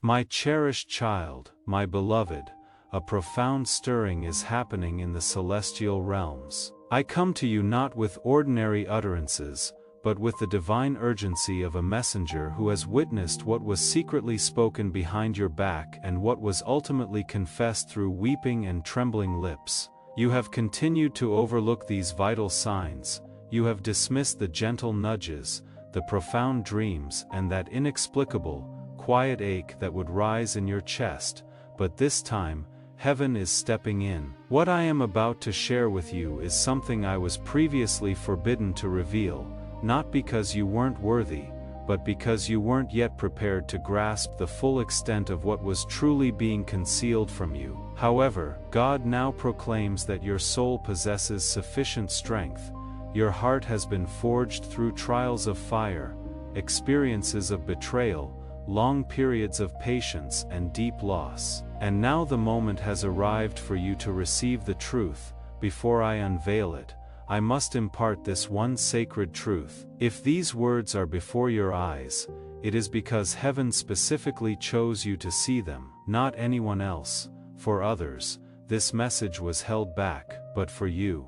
My cherished child, my beloved, a profound stirring is happening in the celestial realms. I come to you not with ordinary utterances, but with the divine urgency of a messenger who has witnessed what was secretly spoken behind your back and what was ultimately confessed through weeping and trembling lips. You have continued to overlook these vital signs, you have dismissed the gentle nudges, the profound dreams and that inexplicable, quiet ache that would rise in your chest, but this time, heaven is stepping in. What I am about to share with you is something I was previously forbidden to reveal, not because you weren't worthy, but because you weren't yet prepared to grasp the full extent of what was truly being concealed from you. However, God now proclaims that your soul possesses sufficient strength, your heart has been forged through trials of fire, experiences of betrayal, long periods of patience and deep loss. And now the moment has arrived for you to receive the truth. Before I unveil it, I must impart this one sacred truth. If these words are before your eyes, it is because heaven specifically chose you to see them, not anyone else. For others, this message was held back, but for you,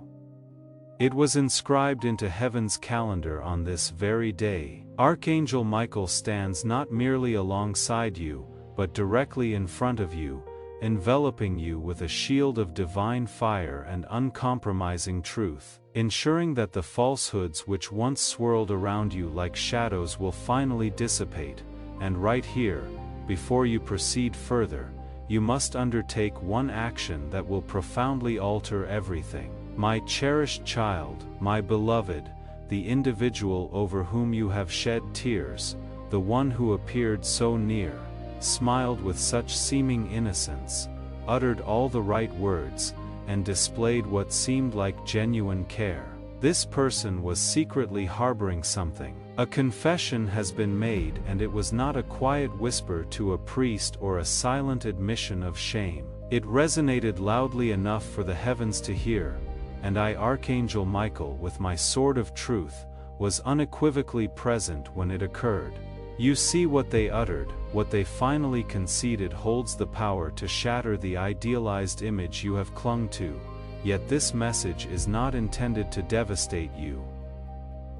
it was inscribed into heaven's calendar on this very day. Archangel Michael stands not merely alongside you, but directly in front of you, enveloping you with a shield of divine fire and uncompromising truth, ensuring that the falsehoods which once swirled around you like shadows will finally dissipate. And right here, before you proceed further, you must undertake one action that will profoundly alter everything. My cherished child, my beloved, the individual over whom you have shed tears, the one who appeared so near, smiled with such seeming innocence, uttered all the right words, and displayed what seemed like genuine care. This person was secretly harboring something. A confession has been made, and it was not a quiet whisper to a priest or a silent admission of shame. It resonated loudly enough for the heavens to hear, and I, Archangel Michael, with my sword of truth, was unequivocally present when it occurred. You see, what they uttered, what they finally conceded, holds the power to shatter the idealized image you have clung to. Yet this message is not intended to devastate you.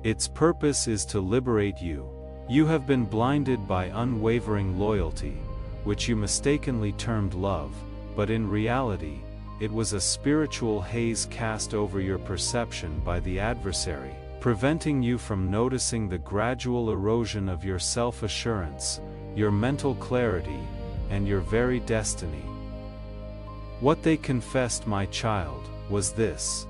Its purpose is to liberate you. You have been blinded by unwavering loyalty, which you mistakenly termed love, but in reality, it was a spiritual haze cast over your perception by the adversary, preventing you from noticing the gradual erosion of your self-assurance, your mental clarity, and your very destiny. What they confessed, my child, was this.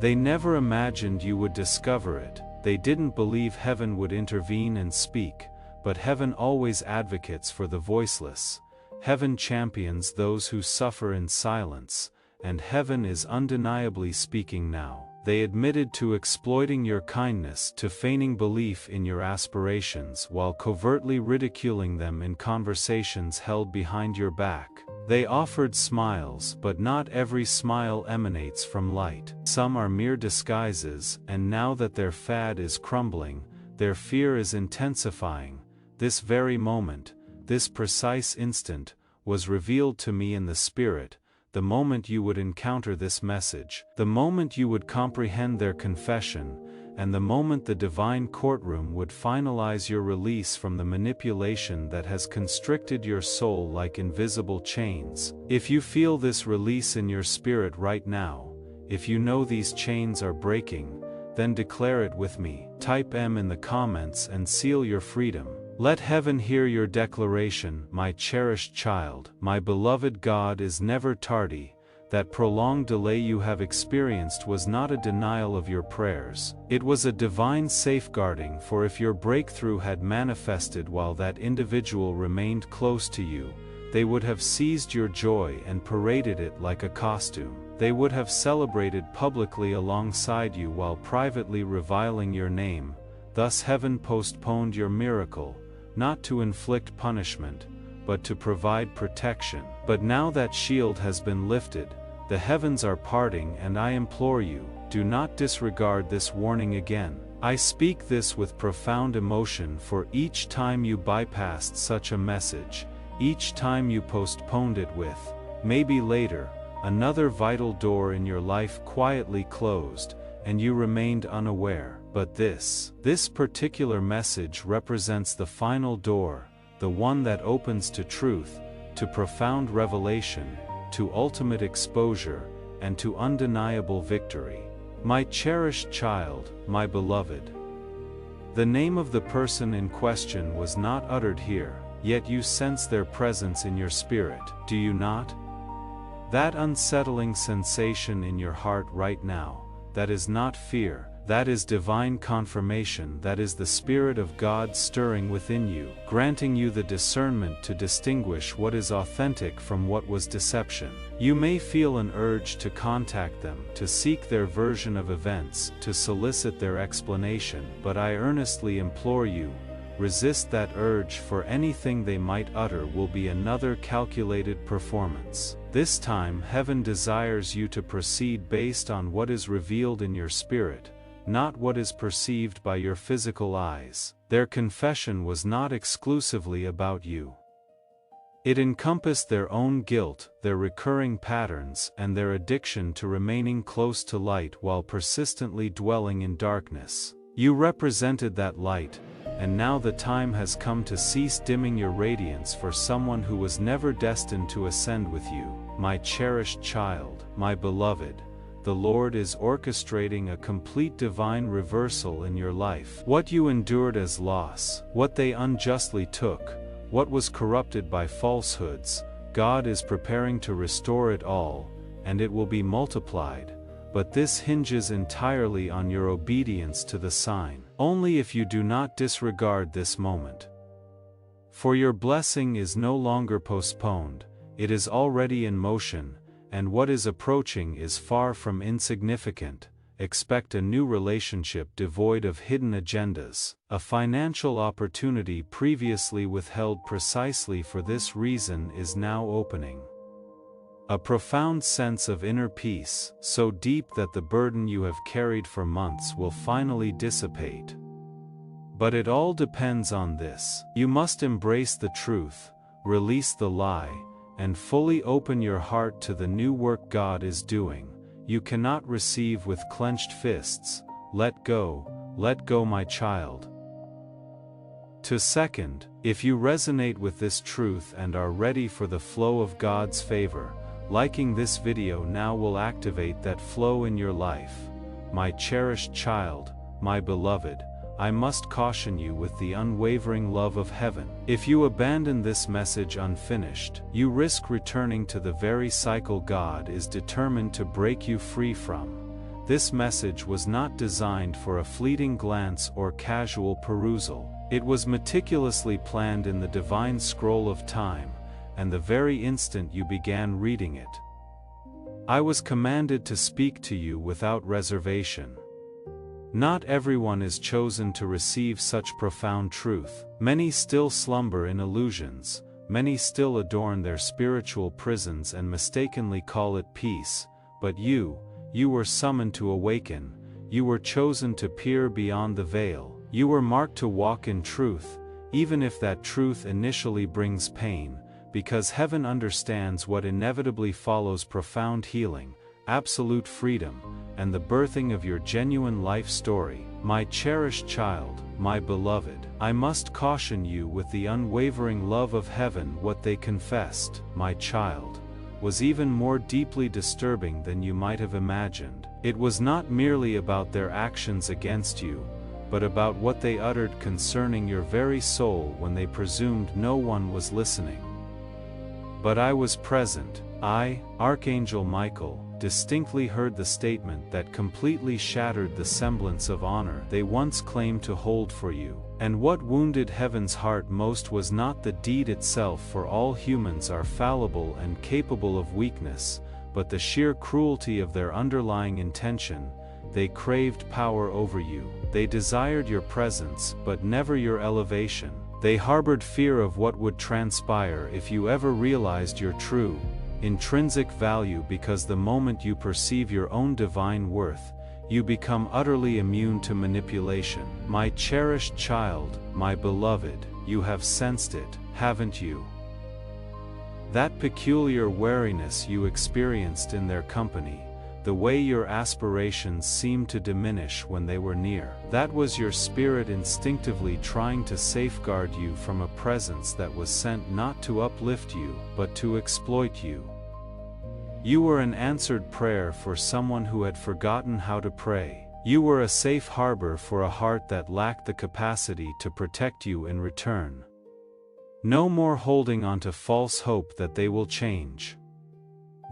They never imagined you would discover it. They didn't believe heaven would intervene and speak, but heaven always advocates for the voiceless. Heaven champions those who suffer in silence, and heaven is undeniably speaking now. They admitted to exploiting your kindness, to feigning belief in your aspirations while covertly ridiculing them in conversations held behind your back. They offered smiles, but not every smile emanates from light. Some are mere disguises, and now that their fad is crumbling, their fear is intensifying. This very moment, this precise instant, was revealed to me in the spirit. The moment you would encounter this message, the moment you would comprehend their confession, and the moment the divine courtroom would finalize your release from the manipulation that has constricted your soul like invisible chains. If you feel this release in your spirit right now, if you know these chains are breaking, then declare it with me. Type M in the comments and seal your freedom. Let heaven hear your declaration. My cherished child, my beloved, God is never tardy. That prolonged delay you have experienced was not a denial of your prayers. It was a divine safeguarding, for if your breakthrough had manifested while that individual remained close to you, they would have seized your joy and paraded it like a costume. They would have celebrated publicly alongside you while privately reviling your name. Thus heaven postponed your miracle, not to inflict punishment, but to provide protection. But now that shield has been lifted, the heavens are parting, and I implore you, do not disregard this warning again. I speak this with profound emotion, for each time you bypassed such a message, each time you postponed it with, maybe later, another vital door in your life quietly closed, and you remained unaware. But this particular message represents the final door, the one that opens to truth, to profound revelation, to ultimate exposure, and to undeniable victory. My cherished child, my beloved. The name of the person in question was not uttered here, yet you sense their presence in your spirit, do you not? That unsettling sensation in your heart right now, that is not fear, that is divine confirmation, that is the Spirit of God stirring within you, granting you the discernment to distinguish what is authentic from what was deception. You may feel an urge to contact them, to seek their version of events, to solicit their explanation, but I earnestly implore you, resist that urge, for anything they might utter will be another calculated performance. This time heaven desires you to proceed based on what is revealed in your spirit, not what is perceived by your physical eyes. Their confession was not exclusively about you. It encompassed their own guilt, their recurring patterns, and their addiction to remaining close to light while persistently dwelling in darkness. You represented that light, and now the time has come to cease dimming your radiance for someone who was never destined to ascend with you. My cherished child, my beloved, the Lord is orchestrating a complete divine reversal in your life. What you endured as loss, what they unjustly took, what was corrupted by falsehoods, God is preparing to restore it all, and it will be multiplied. But this hinges entirely on your obedience to the sign. Only if you do not disregard this moment. For your blessing is no longer postponed, it is already in motion, and what is approaching is far from insignificant. Expect a new relationship devoid of hidden agendas, a financial opportunity previously withheld precisely for this reason is now opening. A profound sense of inner peace, so deep that the burden you have carried for months will finally dissipate. But it all depends on this. You must embrace the truth, release the lie, and fully open your heart to the new work God is doing. You cannot receive with clenched fists. Let go, my child. To second, if you resonate with this truth and are ready for the flow of God's favor, liking this video now will activate that flow in your life. My cherished child, my beloved, I must caution you with the unwavering love of heaven. If you abandon this message unfinished, you risk returning to the very cycle God is determined to break you free from. This message was not designed for a fleeting glance or casual perusal. It was meticulously planned in the divine scroll of time, and the very instant you began reading it, I was commanded to speak to you without reservation. Not everyone is chosen to receive such profound truth. Many still slumber in illusions, many still adorn their spiritual prisons and mistakenly call it peace, but you were summoned to awaken, you were chosen to peer beyond the veil, you were marked to walk in truth, even if that truth initially brings pain. Because heaven understands what inevitably follows: profound healing, absolute freedom, and the birthing of your genuine life story. My cherished child, my beloved, I must caution you with the unwavering love of heaven. What they confessed, my child, was even more deeply disturbing than you might have imagined. It was not merely about their actions against you, but about what they uttered concerning your very soul when they presumed no one was listening. But I was present. I, Archangel Michael, distinctly heard the statement that completely shattered the semblance of honor they once claimed to hold for you. And what wounded heaven's heart most was not the deed itself, for all humans are fallible and capable of weakness, but the sheer cruelty of their underlying intention. They craved power over you. They desired your presence, but never your elevation. They harbored fear of what would transpire if you ever realized your true, intrinsic value, because the moment you perceive your own divine worth, you become utterly immune to manipulation. My cherished child, my beloved, you have sensed it, haven't you? That peculiar wariness you experienced in their company, the way your aspirations seemed to diminish when they were near. That was your spirit instinctively trying to safeguard you from a presence that was sent not to uplift you, but to exploit you. You were an answered prayer for someone who had forgotten how to pray. You were a safe harbor for a heart that lacked the capacity to protect you in return. No more holding on to false hope that they will change.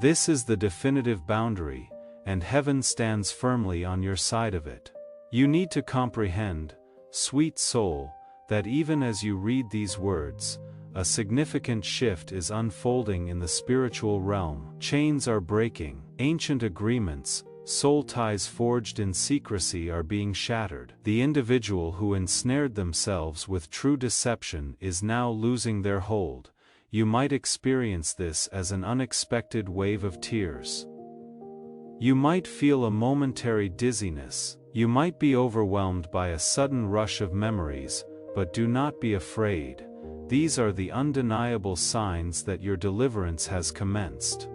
This is the definitive boundary, and heaven stands firmly on your side of it. You need to comprehend, sweet soul, that even as you read these words, a significant shift is unfolding in the spiritual realm. Chains are breaking, ancient agreements, soul ties forged in secrecy are being shattered. The individual who ensnared themselves with true deception is now losing their hold. You might experience this as an unexpected wave of tears. You might feel a momentary dizziness. You might be overwhelmed by a sudden rush of memories, but do not be afraid. These are the undeniable signs that your deliverance has commenced.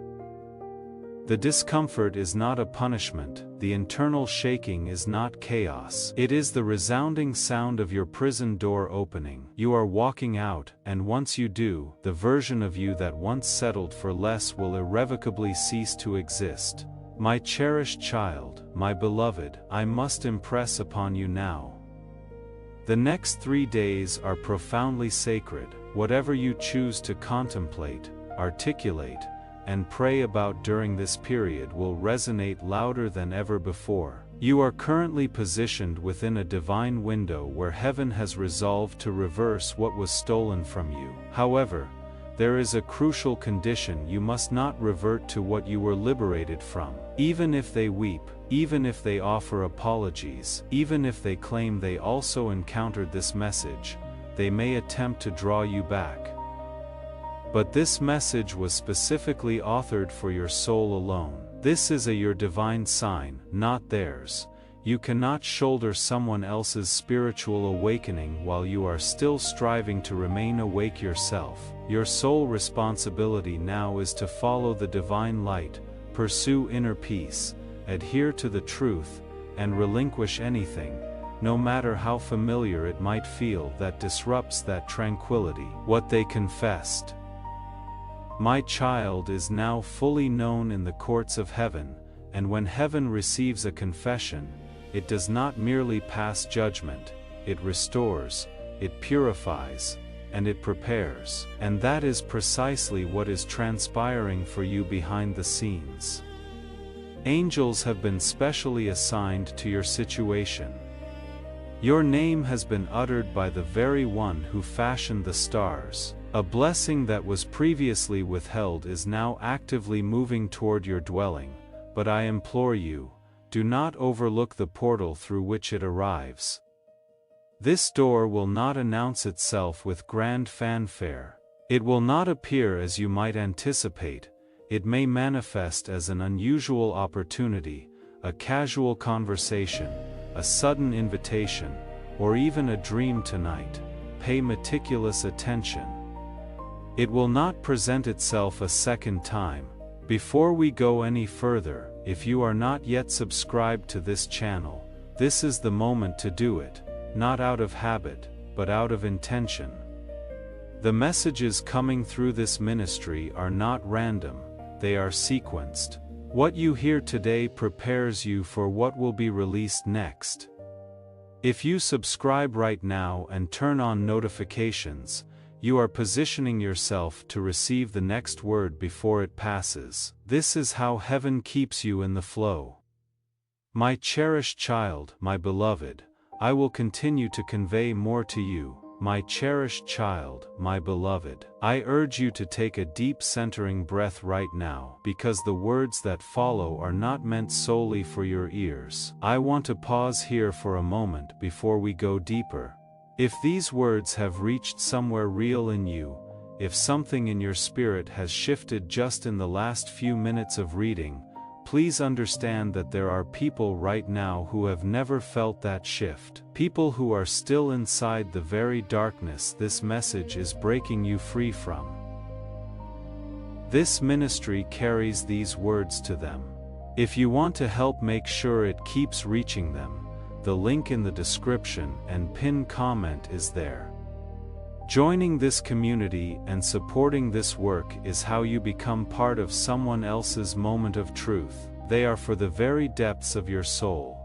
The discomfort is not a punishment, the internal shaking is not chaos. It is the resounding sound of your prison door opening. You are walking out, and once you do, the version of you that once settled for less will irrevocably cease to exist. My cherished child, my beloved, I must impress upon you now. The next 3 days are profoundly sacred. Whatever you choose to contemplate, articulate, and pray about during this period will resonate louder than ever before. You are currently positioned within a divine window where heaven has resolved to reverse what was stolen from you. However, there is a crucial condition: you must not revert to what you were liberated from. Even if they weep, even if they offer apologies, even if they claim they also encountered this message, they may attempt to draw you back. But this message was specifically authored for your soul alone. This is your divine sign, not theirs. You cannot shoulder someone else's spiritual awakening while you are still striving to remain awake yourself. Your sole responsibility now is to follow the divine light, pursue inner peace, adhere to the truth, and relinquish anything, no matter how familiar it might feel, that disrupts that tranquility. What they confessed, my child, is now fully known in the courts of heaven, and when heaven receives a confession, it does not merely pass judgment, it restores, it purifies, and it prepares. And that is precisely what is transpiring for you behind the scenes. Angels have been specially assigned to your situation. Your name has been uttered by the very one who fashioned the stars. A blessing that was previously withheld is now actively moving toward your dwelling, but I implore you, do not overlook the portal through which it arrives. This door will not announce itself with grand fanfare. It will not appear as you might anticipate. It may manifest as an unusual opportunity, a casual conversation, a sudden invitation, or even a dream tonight. Pay meticulous attention. It will not present itself a second time. Before we go any further, if you are not yet subscribed to this channel, this is the moment to do it, not out of habit, but out of intention. The messages coming through this ministry are not random, they are sequenced. What you hear today prepares you for what will be released next. If you subscribe right now and turn on notifications, you are positioning yourself to receive the next word before it passes. This is how heaven keeps you in the flow. My cherished child, my beloved, I will continue to convey more to you. My cherished child, my beloved, I urge you to take a deep centering breath right now, because the words that follow are not meant solely for your ears. I want to pause here for a moment before we go deeper. If these words have reached somewhere real in you, if something in your spirit has shifted just in the last few minutes of reading, please understand that there are people right now who have never felt that shift. People who are still inside the very darkness this message is breaking you free from. This ministry carries these words to them. If you want to help make sure it keeps reaching them, the link in the description and pinned comment is there. Joining this community and supporting this work is how you become part of someone else's moment of truth. They are for the very depths of your soul.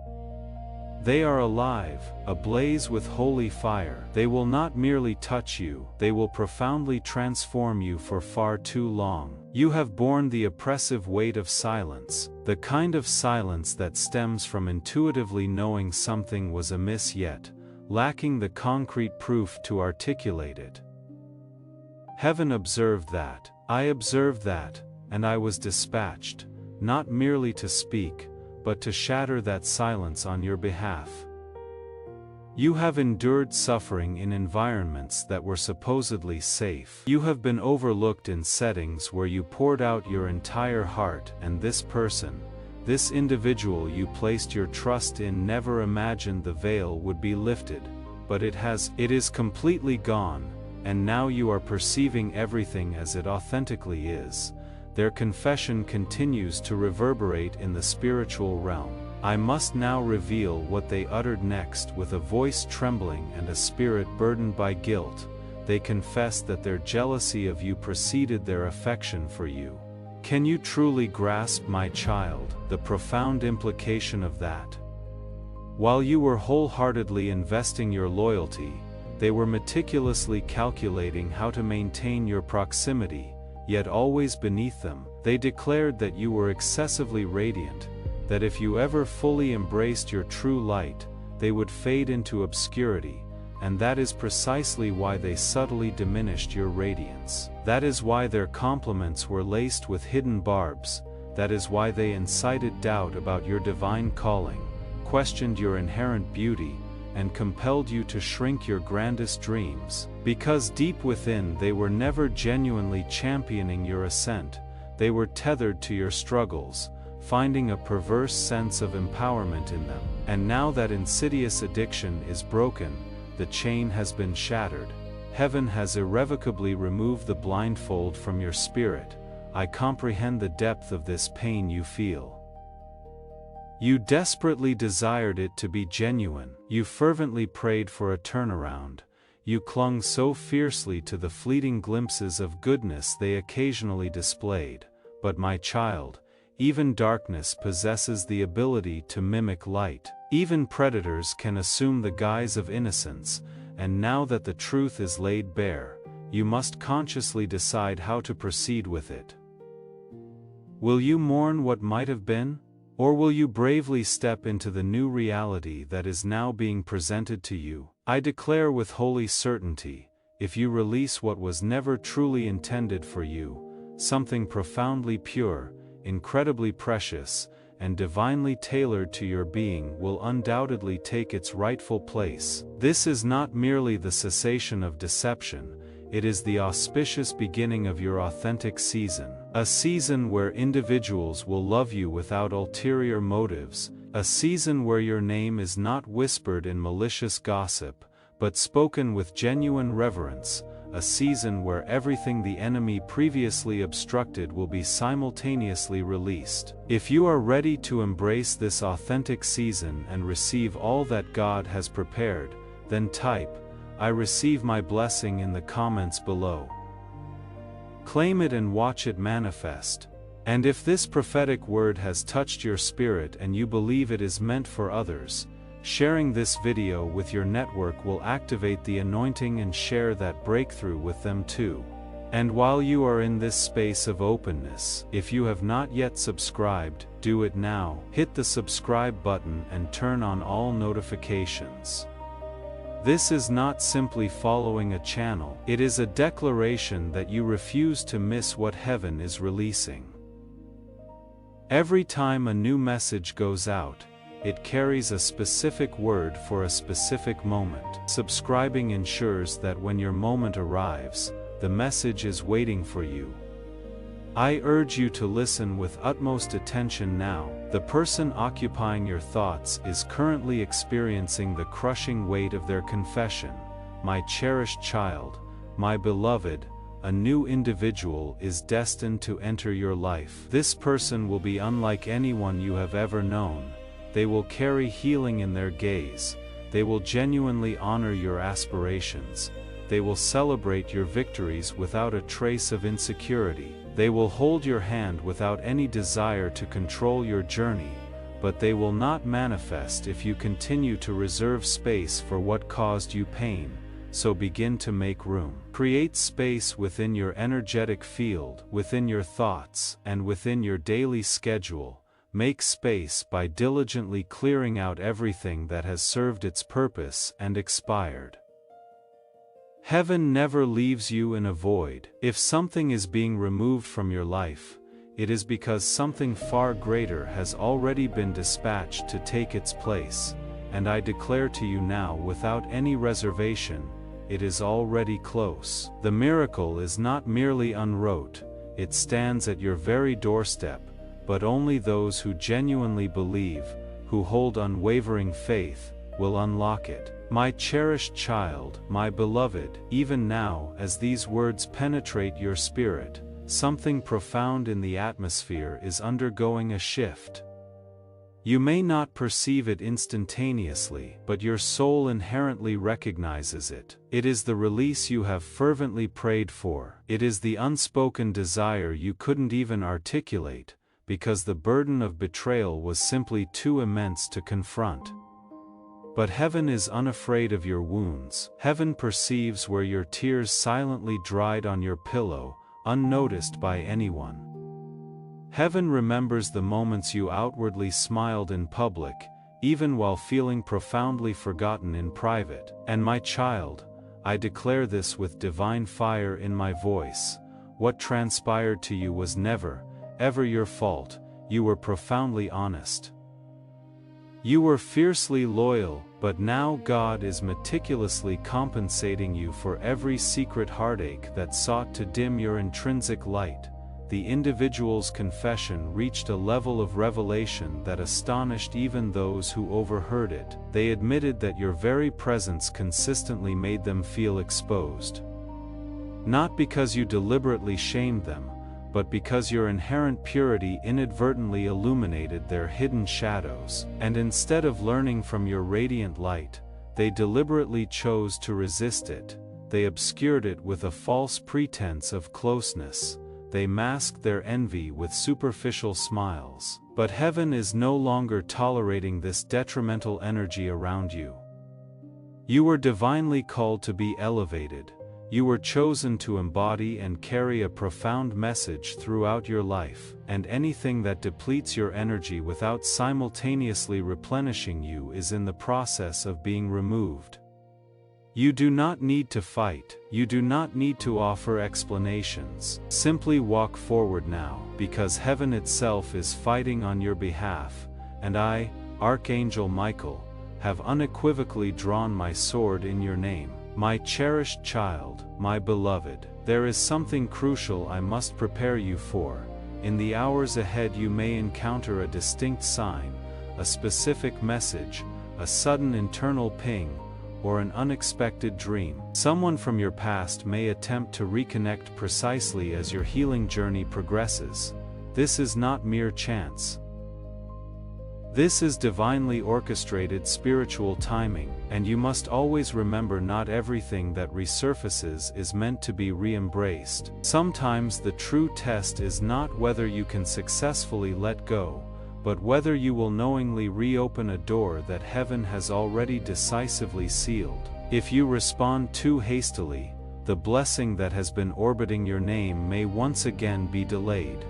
They are alive, ablaze with holy fire. They will not merely touch you, they will profoundly transform you for far too long. You have borne the oppressive weight of silence, the kind of silence that stems from intuitively knowing something was amiss yet lacking the concrete proof to articulate it. Heaven observed that, I observed that, and I was dispatched, not merely to speak, but to shatter that silence on your behalf. You have endured suffering in environments that were supposedly safe. You have been overlooked in settings where you poured out your entire heart, and this person, this individual you placed your trust in, never imagined the veil would be lifted, but it is completely gone, and now you are perceiving everything as it authentically is. Their confession continues to reverberate in the spiritual realm. I must now reveal what they uttered next. With a voice trembling and a spirit burdened by guilt, they confessed that their jealousy of you preceded their affection for you. Can you truly grasp, my child, the profound implication of that? While you were wholeheartedly investing your loyalty, they were meticulously calculating how to maintain your proximity, yet always beneath them. They declared that you were excessively radiant, that if you ever fully embraced your true light, they would fade into obscurity, and that is precisely why they subtly diminished your radiance. That is why their compliments were laced with hidden barbs. That is why they incited doubt about your divine calling, questioned your inherent beauty, and compelled you to shrink your grandest dreams. Because deep within they were never genuinely championing your ascent, they were tethered to your struggles, finding a perverse sense of empowerment in them. And now that insidious addiction is broken, the chain has been shattered. Heaven has irrevocably removed the blindfold from your spirit. I comprehend the depth of this pain you feel. You desperately desired it to be genuine. You fervently prayed for a turnaround. You clung so fiercely to the fleeting glimpses of goodness they occasionally displayed. But my child, even darkness possesses the ability to mimic light. Even predators can assume the guise of innocence, and now that the truth is laid bare, you must consciously decide how to proceed with it. Will you mourn what might have been? Or will you bravely step into the new reality that is now being presented to you? I declare with holy certainty, if you release what was never truly intended for you, something profoundly pure, incredibly precious, and divinely tailored to your being will undoubtedly take its rightful place. This is not merely the cessation of deception, it is the auspicious beginning of your authentic season. A season where individuals will love you without ulterior motives, a season where your name is not whispered in malicious gossip, but spoken with genuine reverence, a season where everything the enemy previously obstructed will be simultaneously released. If you are ready to embrace this authentic season and receive all that God has prepared, then type, "I receive my blessing" in the comments below. Claim it and watch it manifest. And if this prophetic word has touched your spirit and you believe it is meant for others, sharing this video with your network will activate the anointing and share that breakthrough with them too. And while you are in this space of openness, if you have not yet subscribed, do it now. Hit the subscribe button and turn on all notifications. This is not simply following a channel, it is a declaration that you refuse to miss what heaven is releasing. Every time a new message goes out, it carries a specific word for a specific moment. Subscribing ensures that when your moment arrives, the message is waiting for you. I urge you to listen with utmost attention now. The person occupying your thoughts is currently experiencing the crushing weight of their confession. My cherished child, my beloved, a new individual is destined to enter your life. This person will be unlike anyone you have ever known. They will carry healing in their gaze. They will genuinely honor your aspirations. They will celebrate your victories without a trace of insecurity. They will hold your hand without any desire to control your journey, but they will not manifest if you continue to reserve space for what caused you pain. So begin to make room. Create space within your energetic field, within your thoughts, and within your daily schedule. Make space by diligently clearing out everything that has served its purpose and expired. Heaven never leaves you in a void. If something is being removed from your life, it is because something far greater has already been dispatched to take its place, and I declare to you now without any reservation, it is already close. The miracle is not merely unwrought, it stands at your very doorstep, but only those who genuinely believe, who hold unwavering faith, will unlock it. My cherished child, my beloved, even now, as these words penetrate your spirit, something profound in the atmosphere is undergoing a shift. You may not perceive it instantaneously, but your soul inherently recognizes it. It is the release you have fervently prayed for. It is the unspoken desire you couldn't even articulate, because the burden of betrayal was simply too immense to confront. But heaven is unafraid of your wounds. Heaven perceives where your tears silently dried on your pillow, unnoticed by anyone. Heaven remembers the moments you outwardly smiled in public, even while feeling profoundly forgotten in private. And my child, I declare this with divine fire in my voice, what transpired to you was never, ever your fault. You were profoundly honest. You were fiercely loyal, but now God is meticulously compensating you for every secret heartache that sought to dim your intrinsic light. The individual's confession reached a level of revelation that astonished even those who overheard it. They admitted that your very presence consistently made them feel exposed. Not because you deliberately shamed them, but because your inherent purity inadvertently illuminated their hidden shadows. And instead of learning from your radiant light, they deliberately chose to resist it. They obscured it with a false pretense of closeness. They masked their envy with superficial smiles. But heaven is no longer tolerating this detrimental energy around you. You were divinely called to be elevated. You were chosen to embody and carry a profound message throughout your life, and anything that depletes your energy without simultaneously replenishing you is in the process of being removed. You do not need to fight, you do not need to offer explanations. Simply walk forward now, because heaven itself is fighting on your behalf, and I, Archangel Michael, have unequivocally drawn my sword in your name. My cherished child, my beloved, there is something crucial I must prepare you for. In the hours ahead you may encounter a distinct sign, a specific message, a sudden internal ping, or an unexpected dream. Someone from your past may attempt to reconnect precisely as your healing journey progresses. This is not mere chance. This is divinely orchestrated spiritual timing, and you must always remember not everything that resurfaces is meant to be re-embraced. Sometimes the true test is not whether you can successfully let go, but whether you will knowingly reopen a door that heaven has already decisively sealed. If you respond too hastily, the blessing that has been orbiting your name may once again be delayed.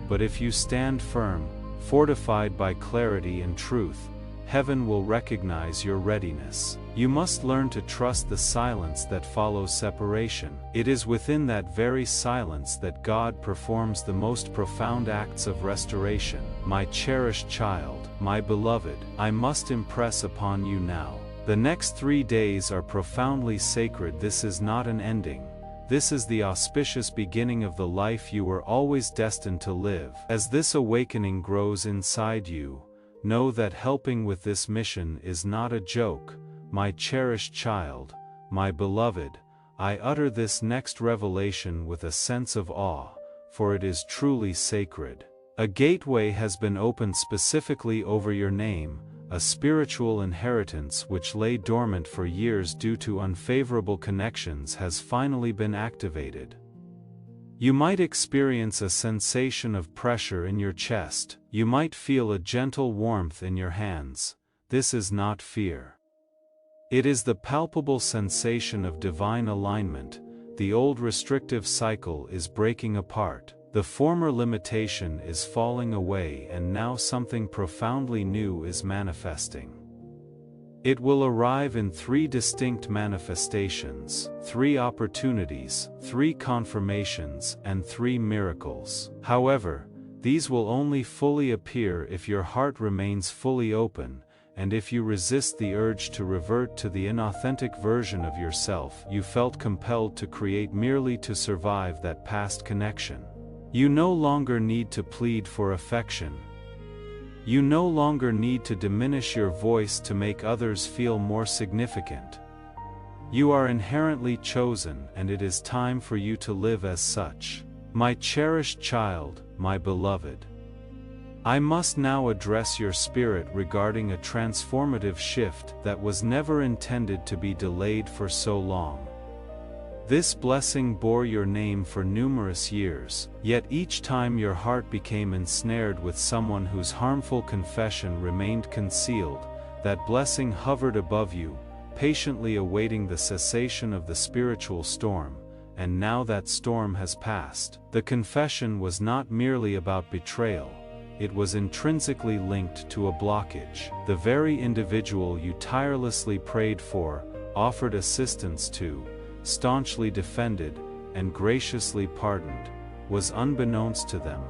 But if you stand firm, fortified by clarity and truth, heaven will recognize your readiness. You must learn to trust the silence that follows separation. It is within that very silence that God performs the most profound acts of restoration. My cherished child, my beloved, I must impress upon you now. The next 3 days are profoundly sacred. This is not an ending. this is the auspicious beginning of the life you were always destined to live. As this awakening grows inside you, know that helping with this mission is not a joke, my cherished child, my beloved. I utter this next revelation with a sense of awe, for it is truly sacred. A gateway has been opened specifically over your name, a spiritual inheritance which lay dormant for years due to unfavorable connections has finally been activated. You might experience a sensation of pressure in your chest, you might feel a gentle warmth in your hands. This is not fear. It is the palpable sensation of divine alignment. The old restrictive cycle is breaking apart. The former limitation is falling away, and now something profoundly new is manifesting. It will arrive in 3 distinct manifestations, 3 opportunities, 3 confirmations, and 3 miracles. However, these will only fully appear if your heart remains fully open, and if you resist the urge to revert to the inauthentic version of yourself you felt compelled to create merely to survive that past connection. You no longer need to plead for affection. You no longer need to diminish your voice to make others feel more significant. You are inherently chosen, and it is time for you to live as such. My cherished child, my beloved. I must now address your spirit regarding a transformative shift that was never intended to be delayed for so long. This blessing bore your name for numerous years, yet each time your heart became ensnared with someone whose harmful confession remained concealed, that blessing hovered above you, patiently awaiting the cessation of the spiritual storm, and now that storm has passed. The confession was not merely about betrayal, it was intrinsically linked to a blockage. The very individual you tirelessly prayed for, offered assistance to, staunchly defended, and graciously pardoned, was unbeknownst to them.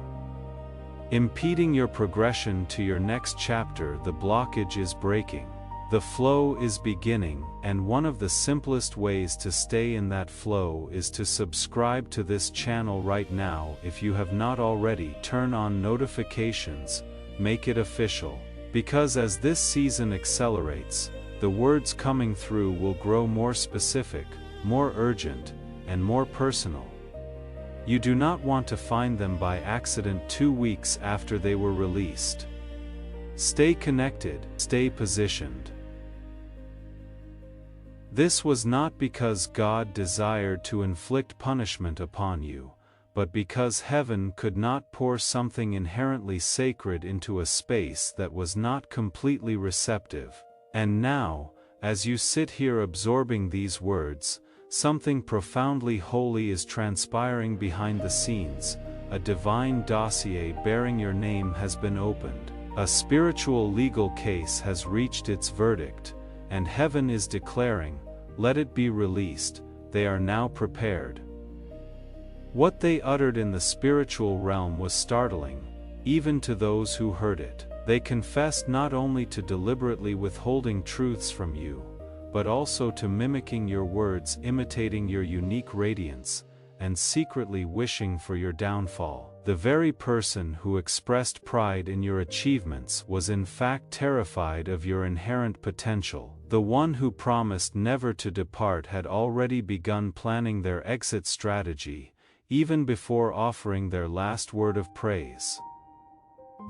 Impeding your progression to your next chapter, the blockage is breaking. The flow is beginning, and one of the simplest ways to stay in that flow is to subscribe to this channel right now. If you have not already, turn on notifications, make it official. Because as this season accelerates, the words coming through will grow more specific, more urgent, and more personal. You do not want to find them by accident 2 weeks after they were released. Stay connected, stay positioned. This was not because God desired to inflict punishment upon you, but because heaven could not pour something inherently sacred into a space that was not completely receptive. And now, as you sit here absorbing these words, something profoundly holy is transpiring behind the scenes. A divine dossier bearing your name has been opened. A spiritual legal case has reached its verdict, and heaven is declaring, "Let it be released." They are now prepared. What they uttered in the spiritual realm was startling, even to those who heard it. They confessed not only to deliberately withholding truths from you, but also to mimicking your words, imitating your unique radiance, and secretly wishing for your downfall. The very person who expressed pride in your achievements was in fact terrified of your inherent potential. The one who promised never to depart had already begun planning their exit strategy, even before offering their last word of praise.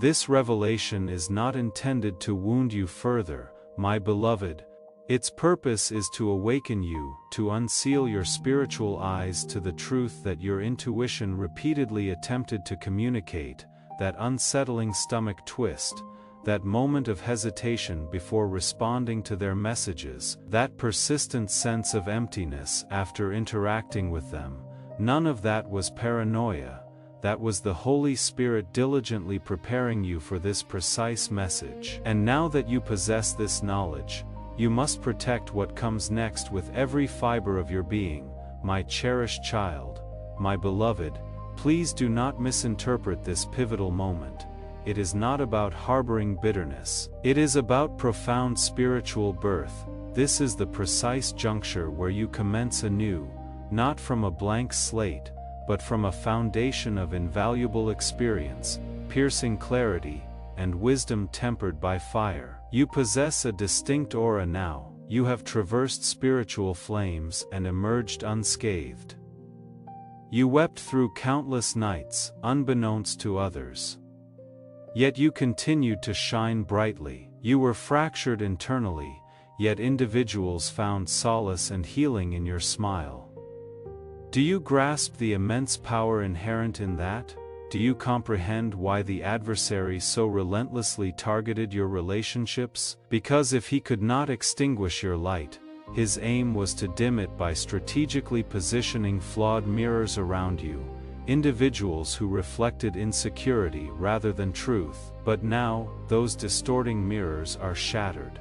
This revelation is not intended to wound you further, my beloved. Its purpose is to awaken you, to unseal your spiritual eyes to the truth that your intuition repeatedly attempted to communicate, that unsettling stomach twist, that moment of hesitation before responding to their messages, that persistent sense of emptiness after interacting with them. None of that was paranoia. That was the Holy Spirit diligently preparing you for this precise message. And now that you possess this knowledge, you must protect what comes next with every fiber of your being. My cherished child, my beloved, please do not misinterpret this pivotal moment. It is not about harboring bitterness. It is about profound spiritual birth. This is the precise juncture where you commence anew, not from a blank slate, but from a foundation of invaluable experience, piercing clarity, and wisdom tempered by fire. You possess a distinct aura now. You have traversed spiritual flames and emerged unscathed. You wept through countless nights, unbeknownst to others. Yet you continued to shine brightly. You were fractured internally, yet individuals found solace and healing in your smile. Do you grasp the immense power inherent in that? Do you comprehend why the adversary so relentlessly targeted your relationships? Because if he could not extinguish your light, his aim was to dim it by strategically positioning flawed mirrors around you, individuals who reflected insecurity rather than truth. But now, those distorting mirrors are shattered.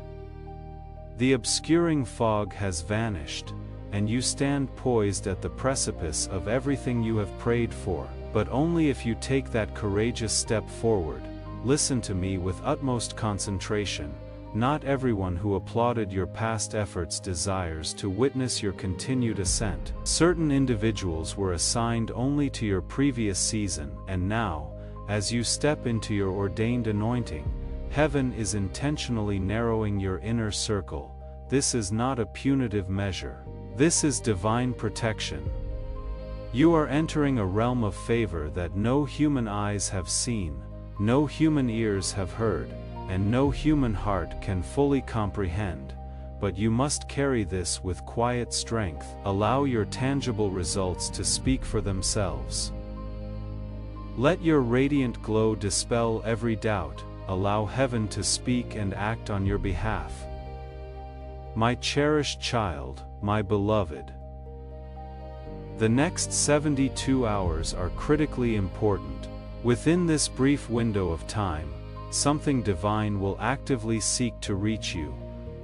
The obscuring fog has vanished, and you stand poised at the precipice of everything you have prayed for, but only if you take that courageous step forward. Listen to me with utmost concentration. Not everyone who applauded your past efforts desires to witness your continued ascent. Certain individuals were assigned only to your previous season, and now, as you step into your ordained anointing, heaven is intentionally narrowing your inner circle. This is not a punitive measure. This is divine protection. You are entering a realm of favor that no human eyes have seen, no human ears have heard, and no human heart can fully comprehend. But you must carry this with quiet strength. Allow your tangible results to speak for themselves. Let your radiant glow dispel every doubt. Allow heaven to speak and act on your behalf. My cherished child, my beloved. The next 72 hours are critically important. Within this brief window of time, something divine will actively seek to reach you,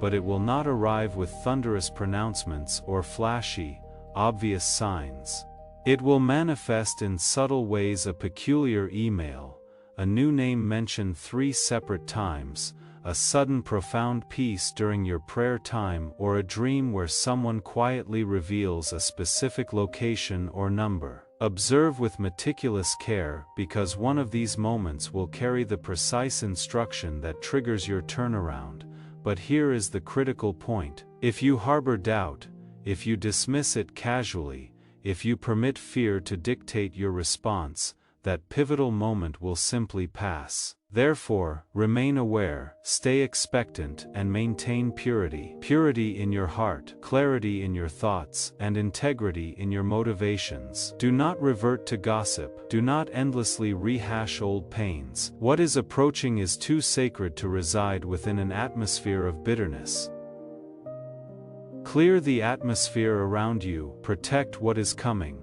but it will not arrive with thunderous pronouncements or flashy, obvious signs. It will manifest in subtle ways: a peculiar email, a new name mentioned 3 separate times, a sudden profound peace during your prayer time, or a dream where someone quietly reveals a specific location or number. Observe with meticulous care, because one of these moments will carry the precise instruction that triggers your turnaround. But here is the critical point. If you harbor doubt, if you dismiss it casually, if you permit fear to dictate your response, that pivotal moment will simply pass. Therefore, remain aware, stay expectant, and maintain purity. Purity in your heart, clarity in your thoughts, and integrity in your motivations. Do not revert to gossip. Do not endlessly rehash old pains. What is approaching is too sacred to reside within an atmosphere of bitterness. Clear the atmosphere around you. Protect what is coming.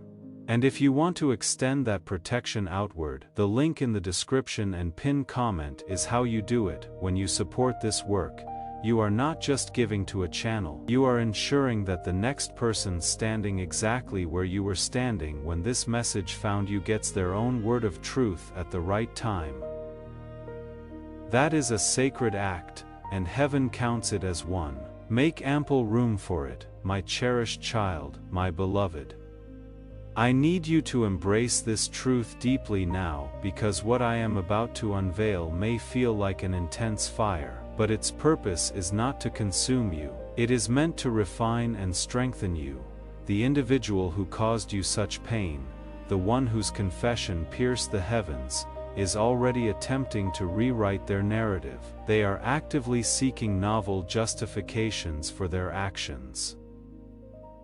And if you want to extend that protection outward, the link in the description and pinned comment is how you do it. When you support this work, you are not just giving to a channel, you are ensuring that the next person standing exactly where you were standing when this message found you gets their own word of truth at the right time. That is a sacred act, and heaven counts it as one. Make ample room for it, my cherished child, my beloved. I need you to embrace this truth deeply now, because what I am about to unveil may feel like an intense fire, but its purpose is not to consume you. It is meant to refine and strengthen you. The individual who caused you such pain, the one whose confession pierced the heavens, is already attempting to rewrite their narrative. They are actively seeking novel justifications for their actions.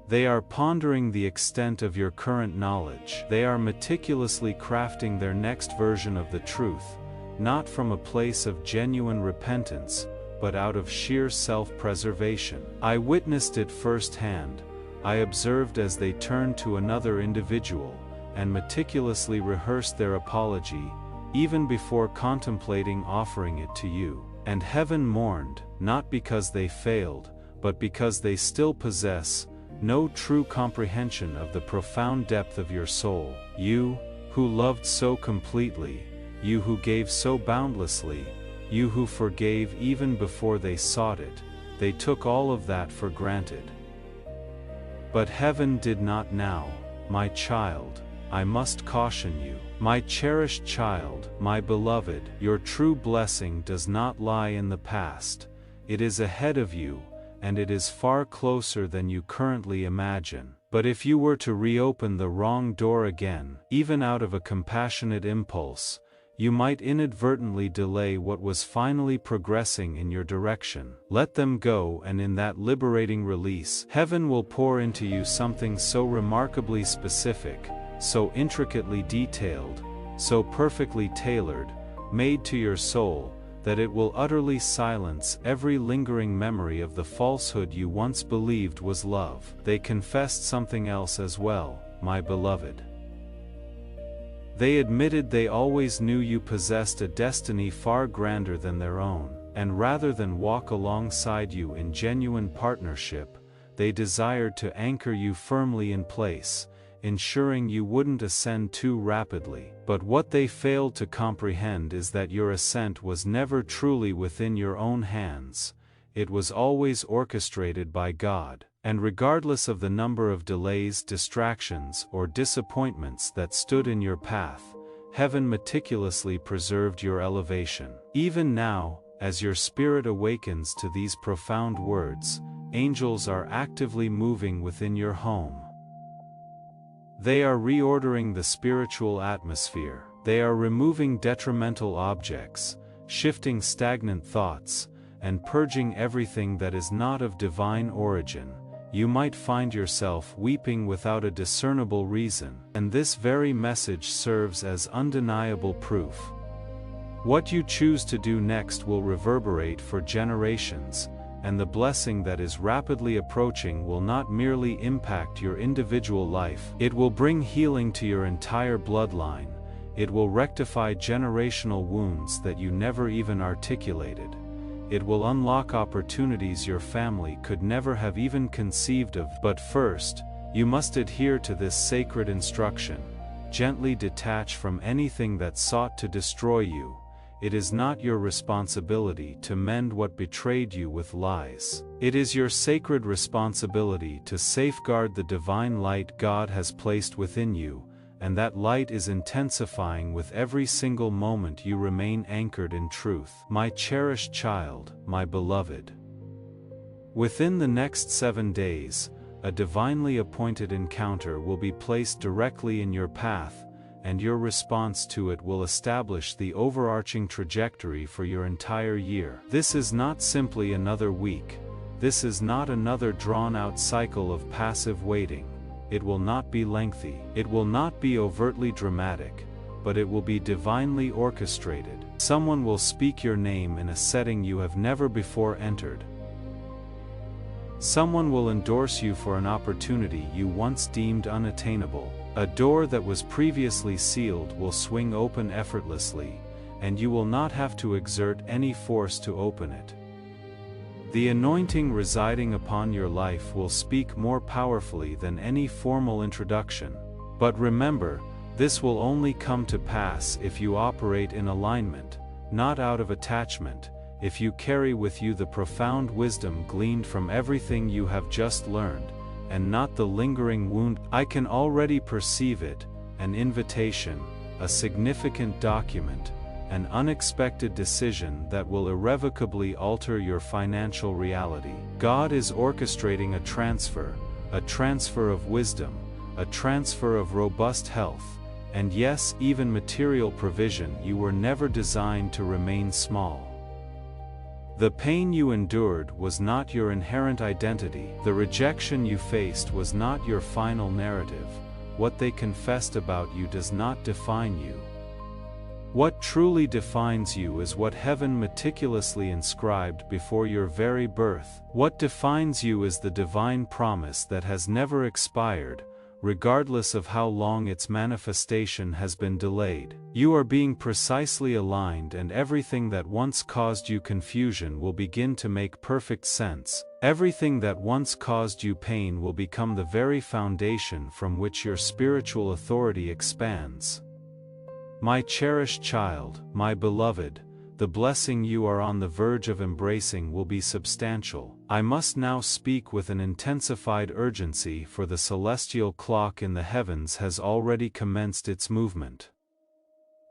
They are pondering the extent of your current knowledge. They are meticulously crafting their next version of the truth, not from a place of genuine repentance, but out of sheer self-preservation. I witnessed it firsthand. I observed as they turned to another individual, and meticulously rehearsed their apology, even before contemplating offering it to you. And heaven mourned, not because they failed, but because they still possess no true comprehension of the profound depth of your soul. You, who loved so completely, you who gave so boundlessly, you who forgave even before they sought it, they took all of that for granted. But heaven did not now. My child, I must caution you. My cherished child, my beloved, your true blessing does not lie in the past. It is ahead of you, and it is far closer than you currently imagine. But if you were to reopen the wrong door again, even out of a compassionate impulse, you might inadvertently delay what was finally progressing in your direction. Let them go, and in that liberating release, heaven will pour into you something so remarkably specific, so intricately detailed, so perfectly tailored, made to your soul, that it will utterly silence every lingering memory of the falsehood you once believed was love. They confessed something else as well, my beloved. They admitted they always knew you possessed a destiny far grander than their own, and rather than walk alongside you in genuine partnership, they desired to anchor you firmly in place, ensuring you wouldn't ascend too rapidly. But what they failed to comprehend is that your ascent was never truly within your own hands. It was always orchestrated by God, and regardless of the number of delays, distractions, or disappointments that stood in your path, heaven meticulously preserved your elevation. Even now, as your spirit awakens to these profound words, angels are actively moving within your home. They are reordering the spiritual atmosphere. They are removing detrimental objects, shifting stagnant thoughts, and purging everything that is not of divine origin. You might find yourself weeping without a discernible reason, and this very message serves as undeniable proof. What you choose to do next will reverberate for generations, and the blessing that is rapidly approaching will not merely impact your individual life, it will bring healing to your entire bloodline. It will rectify generational wounds that you never even articulated. It will unlock opportunities your family could never have even conceived of. But first, you must adhere to this sacred instruction. Gently detach from anything that sought to destroy you. It is not your responsibility to mend what betrayed you with lies. It is your sacred responsibility to safeguard the divine light God has placed within you, and that light is intensifying with every single moment you remain anchored in truth. My cherished child, my beloved. Within the next 7 days, a divinely appointed encounter will be placed directly in your path, and your response to it will establish the overarching trajectory for your entire year. This is not simply another week. This is not another drawn-out cycle of passive waiting. It will not be lengthy. It will not be overtly dramatic, but it will be divinely orchestrated. Someone will speak your name in a setting you have never before entered. Someone will endorse you for an opportunity you once deemed unattainable. A door that was previously sealed will swing open effortlessly, and you will not have to exert any force to open it. The anointing residing upon your life will speak more powerfully than any formal introduction. But remember, this will only come to pass if you operate in alignment, not out of attachment. If you carry with you the profound wisdom gleaned from everything you have just learned, and not the lingering wound. I can already perceive it, an invitation, a significant document, an unexpected decision that will irrevocably alter your financial reality. God is orchestrating a transfer of wisdom, a transfer of robust health, and yes, even material provision. You were never designed to remain small. The pain you endured was not your inherent identity. The rejection you faced was not your final narrative. What they confessed about you does not define you. What truly defines you is what heaven meticulously inscribed before your very birth. What defines you is the divine promise that has never expired, regardless of how long its manifestation has been delayed. You are being precisely aligned, and everything that once caused you confusion will begin to make perfect sense. Everything that once caused you pain will become the very foundation from which your spiritual authority expands. My cherished child, my beloved, the blessing you are on the verge of embracing will be substantial. I must now speak with an intensified urgency, for the celestial clock in the heavens has already commenced its movement.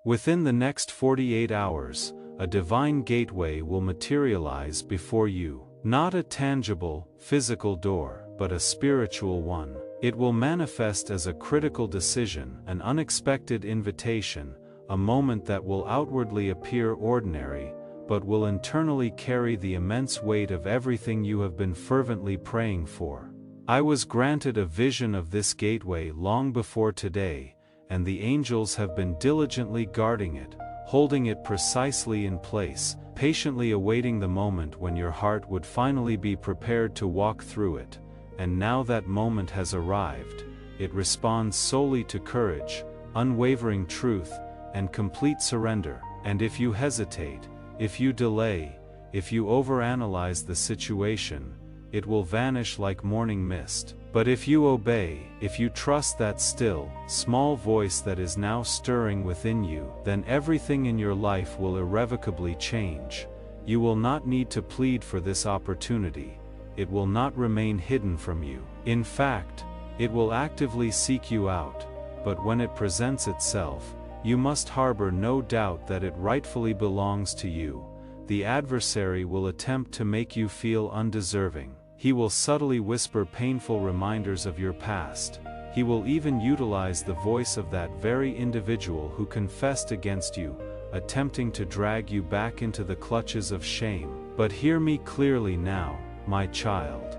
Within the next 48 hours, a divine gateway will materialize before you. Not a tangible, physical door, but a spiritual one. It will manifest as a critical decision, an unexpected invitation, a moment that will outwardly appear ordinary, but will internally carry the immense weight of everything you have been fervently praying for. I was granted a vision of this gateway long before today, and the angels have been diligently guarding it, holding it precisely in place, patiently awaiting the moment when your heart would finally be prepared to walk through it. And now that moment has arrived. It responds solely to courage, unwavering truth, and complete surrender. And if you hesitate, if you delay, if you overanalyze the situation, it will vanish like morning mist. But if you obey, if you trust that still, small voice that is now stirring within you, then everything in your life will irrevocably change. You will not need to plead for this opportunity. It will not remain hidden from you. In fact, it will actively seek you out, but when it presents itself, you must harbor no doubt that it rightfully belongs to you. The adversary will attempt to make you feel undeserving. He will subtly whisper painful reminders of your past. He will even utilize the voice of that very individual who confessed against you, attempting to drag you back into the clutches of shame. But hear me clearly now, my child.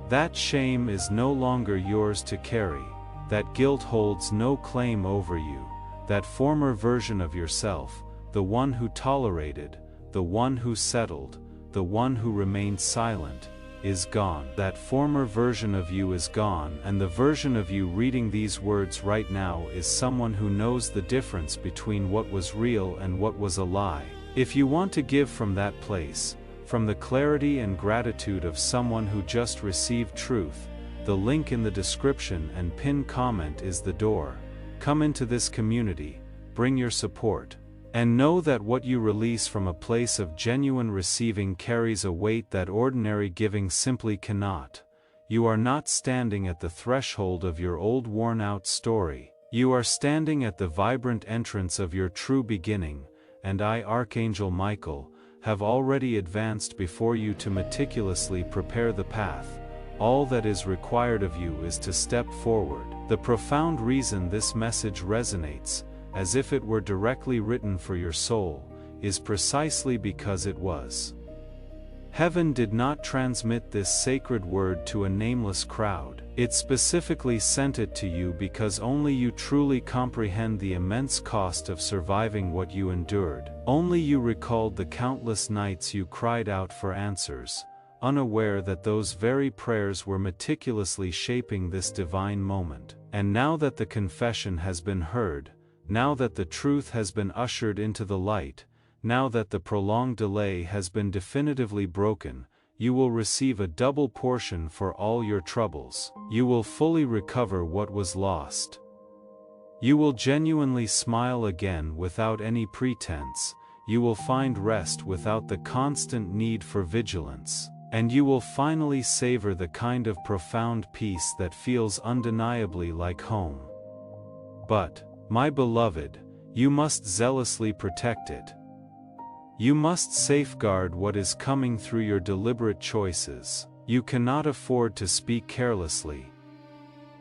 That shame is no longer yours to carry. That guilt holds no claim over you. That former version of yourself, the one who tolerated, the one who settled, the one who remained silent, is gone. That former version of you is gone, and the version of you reading these words right now is someone who knows the difference between what was real and what was a lie. If you want to give from that place, from the clarity and gratitude of someone who just received truth, the link in the description and pinned comment is the door. Come into this community, bring your support, and know that what you release from a place of genuine receiving carries a weight that ordinary giving simply cannot. You are not standing at the threshold of your old worn-out story. You are standing at the vibrant entrance of your true beginning, and I, Archangel Michael, have already advanced before you to meticulously prepare the path. All that is required of you is to step forward. The profound reason this message resonates, as if it were directly written for your soul, is precisely because it was. Heaven did not transmit this sacred word to a nameless crowd. It specifically sent it to you because only you truly comprehend the immense cost of surviving what you endured. Only you recalled the countless nights you cried out for answers, unaware that those very prayers were meticulously shaping this divine moment. And now that the confession has been heard, now that the truth has been ushered into the light, now that the prolonged delay has been definitively broken, you will receive a double portion for all your troubles. You will fully recover what was lost. You will genuinely smile again without any pretense. You will find rest without the constant need for vigilance. And you will finally savor the kind of profound peace that feels undeniably like home. But, my beloved, you must zealously protect it. You must safeguard what is coming through your deliberate choices. You cannot afford to speak carelessly.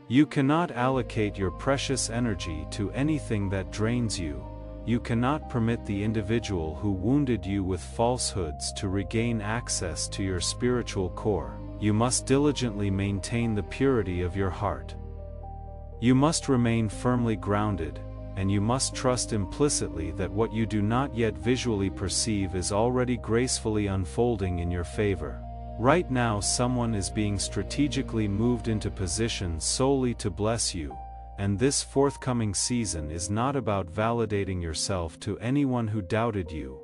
You cannot allocate your precious energy to anything that drains you. You cannot permit the individual who wounded you with falsehoods to regain access to your spiritual core. You must diligently maintain the purity of your heart. You must remain firmly grounded, and you must trust implicitly that what you do not yet visually perceive is already gracefully unfolding in your favor. Right now, someone is being strategically moved into position solely to bless you, and this forthcoming season is not about validating yourself to anyone who doubted you.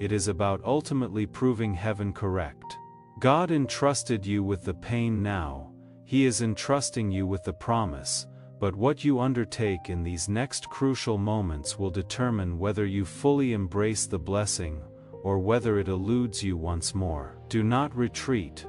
It is about ultimately proving heaven correct. God entrusted you with the pain now. He is entrusting you with the promise. but what you undertake in these next crucial moments will determine whether you fully embrace the blessing, or whether it eludes you once more. Do not retreat.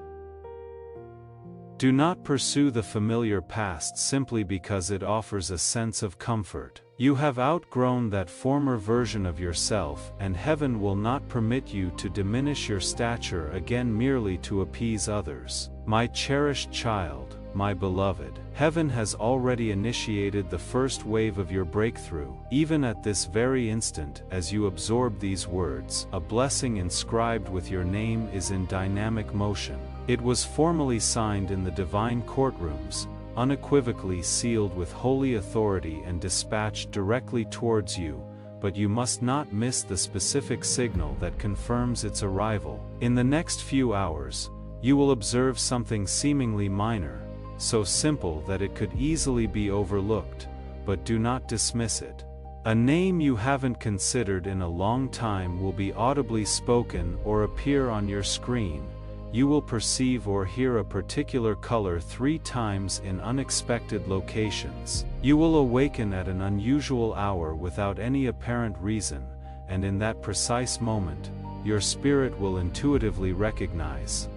Do not pursue the familiar past simply because it offers a sense of comfort. You have outgrown that former version of yourself, and heaven will not permit you to diminish your stature again merely to appease others. My cherished child, my beloved, heaven has already initiated the first wave of your breakthrough. Even at this very instant, as you absorb these words, a blessing inscribed with your name is in dynamic motion. It was formally signed in the divine courtrooms, unequivocally sealed with holy authority and dispatched directly towards you, but you must not miss the specific signal that confirms its arrival. In the next few hours, you will observe something seemingly minor, so simple that it could easily be overlooked, but do not dismiss it. A name you haven't considered in a long time will be audibly spoken or appear on your screen. You will perceive or hear a particular color 3 times in unexpected locations. You will awaken at an unusual hour without any apparent reason, and in that precise moment, your spirit will intuitively recognize.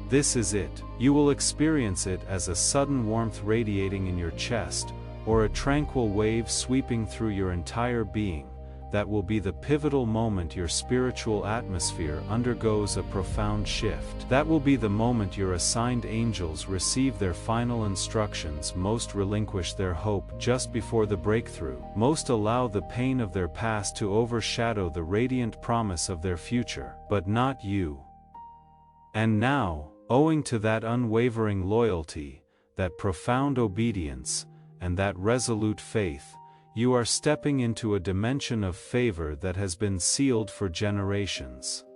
This is it. You will experience it as a sudden warmth radiating in your chest, or a tranquil wave sweeping through your entire being. That will be the pivotal moment your spiritual atmosphere undergoes a profound shift. That will be the moment your assigned angels receive their final instructions. Most relinquish their hope just before the breakthrough. Most allow the pain of their past to overshadow the radiant promise of their future. But not you. And now, owing to that unwavering loyalty, that profound obedience, and that resolute faith, you are stepping into a dimension of favor that has been sealed for generations.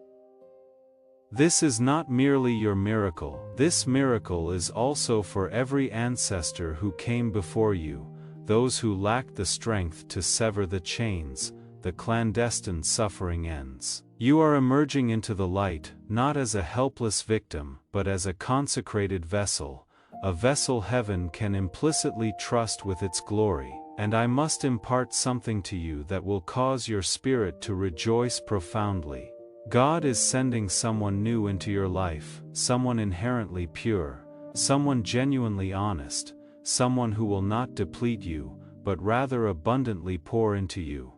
This is not merely your miracle. This miracle is also for every ancestor who came before you, those who lacked the strength to sever the chains. The clandestine suffering ends. You are emerging into the light, not as a helpless victim, but as a consecrated vessel, a vessel heaven can implicitly trust with its glory. And I must impart something to you that will cause your spirit to rejoice profoundly. God is sending someone new into your life, someone inherently pure, someone genuinely honest, someone who will not deplete you, but rather abundantly pour into you.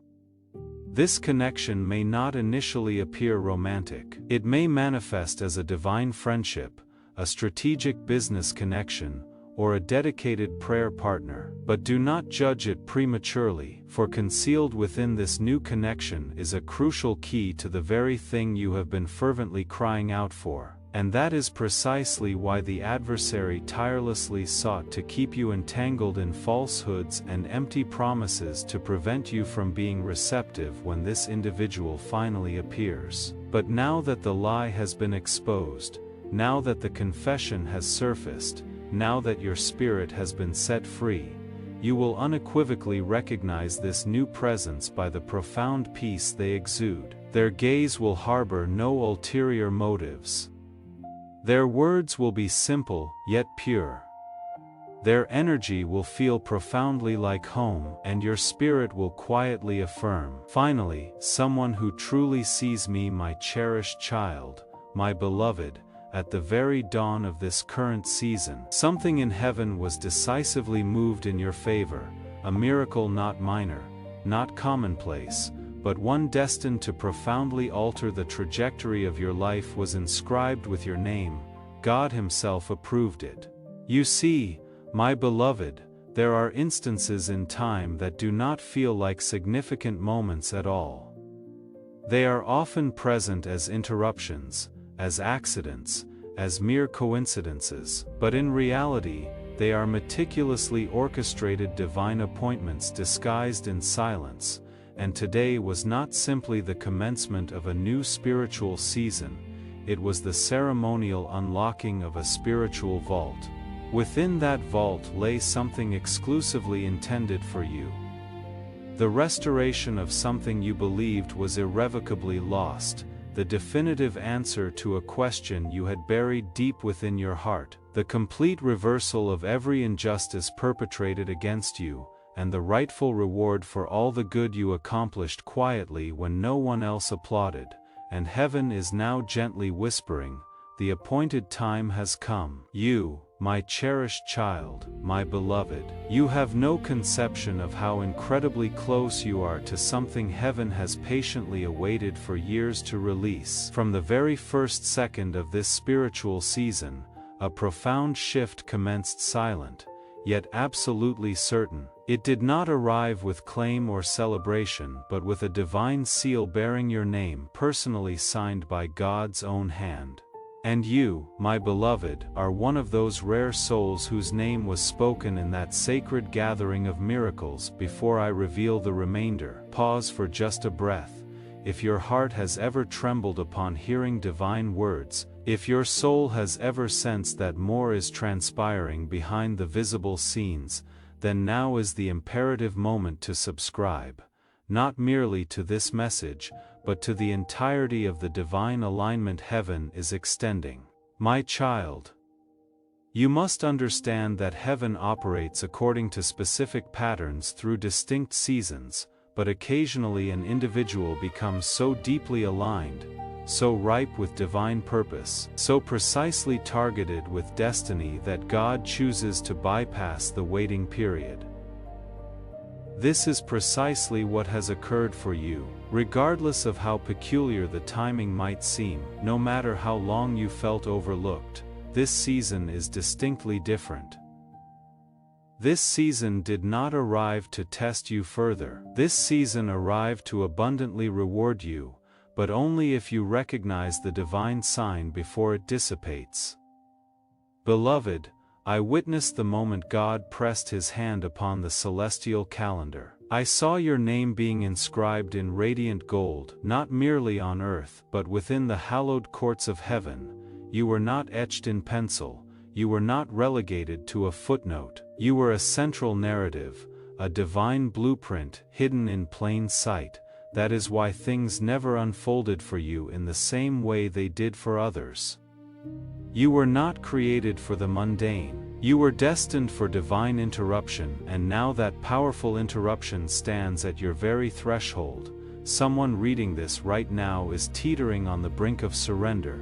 This connection may not initially appear romantic. It may manifest as a divine friendship, a strategic business connection, or a dedicated prayer partner. But do not judge it prematurely, for concealed within this new connection is a crucial key to the very thing you have been fervently crying out for. And that is precisely why the adversary tirelessly sought to keep you entangled in falsehoods and empty promises to prevent you from being receptive when this individual finally appears. But now that the lie has been exposed, now that the confession has surfaced, now that your spirit has been set free, you will unequivocally recognize this new presence by the profound peace they exude. Their gaze will harbor no ulterior motives. Their words will be simple, yet pure. Their energy will feel profoundly like home, and your spirit will quietly affirm, "Finally, someone who truly sees me, my cherished child, my beloved." At the very dawn of this current season, something in heaven was decisively moved in your favor, a miracle not minor, not commonplace, but one destined to profoundly alter the trajectory of your life was inscribed with your name. God Himself approved it. You see, my beloved, there are instances in time that do not feel like significant moments at all. They are often present as interruptions, as accidents, as mere coincidences, but in reality, they are meticulously orchestrated divine appointments disguised in silence, and today was not simply the commencement of a new spiritual season, it was the ceremonial unlocking of a spiritual vault. Within that vault lay something exclusively intended for you. The restoration of something you believed was irrevocably lost, the definitive answer to a question you had buried deep within your heart. the complete reversal of every injustice perpetrated against you, and the rightful reward for all the good you accomplished quietly when no one else applauded, and heaven is now gently whispering, the appointed time has come. You, my cherished child, my beloved, you have no conception of how incredibly close you are to something heaven has patiently awaited for years to release. From the very first second of this spiritual season, a profound shift commenced, silent, yet absolutely certain. It did not arrive with claim or celebration, but with a divine seal bearing your name personally signed by God's own hand. And you, my beloved, are one of those rare souls whose name was spoken in that sacred gathering of miracles. Before I reveal the remainder, pause for just a breath. If your heart has ever trembled upon hearing divine words, if your soul has ever sensed that more is transpiring behind the visible scenes, then now is the imperative moment to subscribe, not merely to this message, but to the entirety of the divine alignment heaven is extending. My child, you must understand that heaven operates according to specific patterns through distinct seasons, but occasionally an individual becomes so deeply aligned, so ripe with divine purpose, so precisely targeted with destiny that God chooses to bypass the waiting period. This is precisely what has occurred for you, regardless of how peculiar the timing might seem. No matter how long you felt overlooked, this season is distinctly different. This season did not arrive to test you further. This season arrived to abundantly reward you, but only if you recognize the divine sign before it dissipates. Beloved, I witnessed the moment God pressed His hand upon the celestial calendar. I saw your name being inscribed in radiant gold, not merely on earth, but within the hallowed courts of heaven. You were not etched in pencil, you were not relegated to a footnote, you were a central narrative, a divine blueprint hidden in plain sight. That is why things never unfolded for you in the same way they did for others. You were not created for the mundane. You were destined for divine interruption, and now that powerful interruption stands at your very threshold. Someone reading this right now is teetering on the brink of surrender.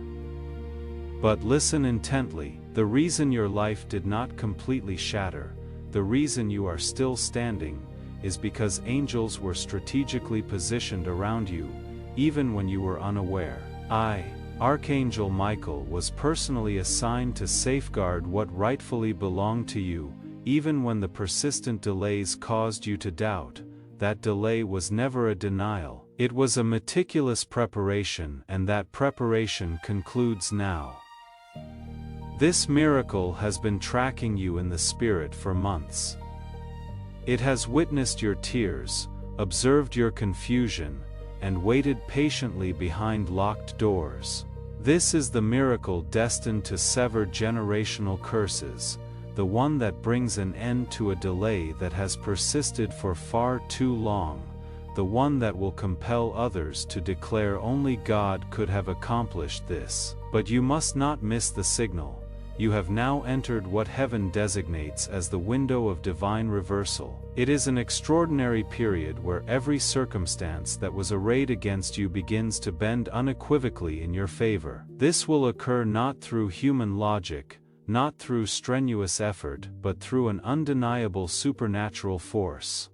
But listen intently, the reason your life did not completely shatter, the reason you are still standing, is because angels were strategically positioned around you, even when you were unaware. Archangel Michael, was personally assigned to safeguard what rightfully belonged to you, even when the persistent delays caused you to doubt. That delay was never a denial, it was a meticulous preparation, and that preparation concludes now. This miracle has been tracking you in the spirit for months. It has witnessed your tears, observed your confusion, and waited patiently behind locked doors. This is the miracle destined to sever generational curses, the one that brings an end to a delay that has persisted for far too long, the one that will compel others to declare only God could have accomplished this. But you must not miss the signal. You have now entered what heaven designates as the window of divine reversal. It is an extraordinary period where every circumstance that was arrayed against you begins to bend unequivocally in your favor. This will occur not through human logic, not through strenuous effort, but through an undeniable supernatural force.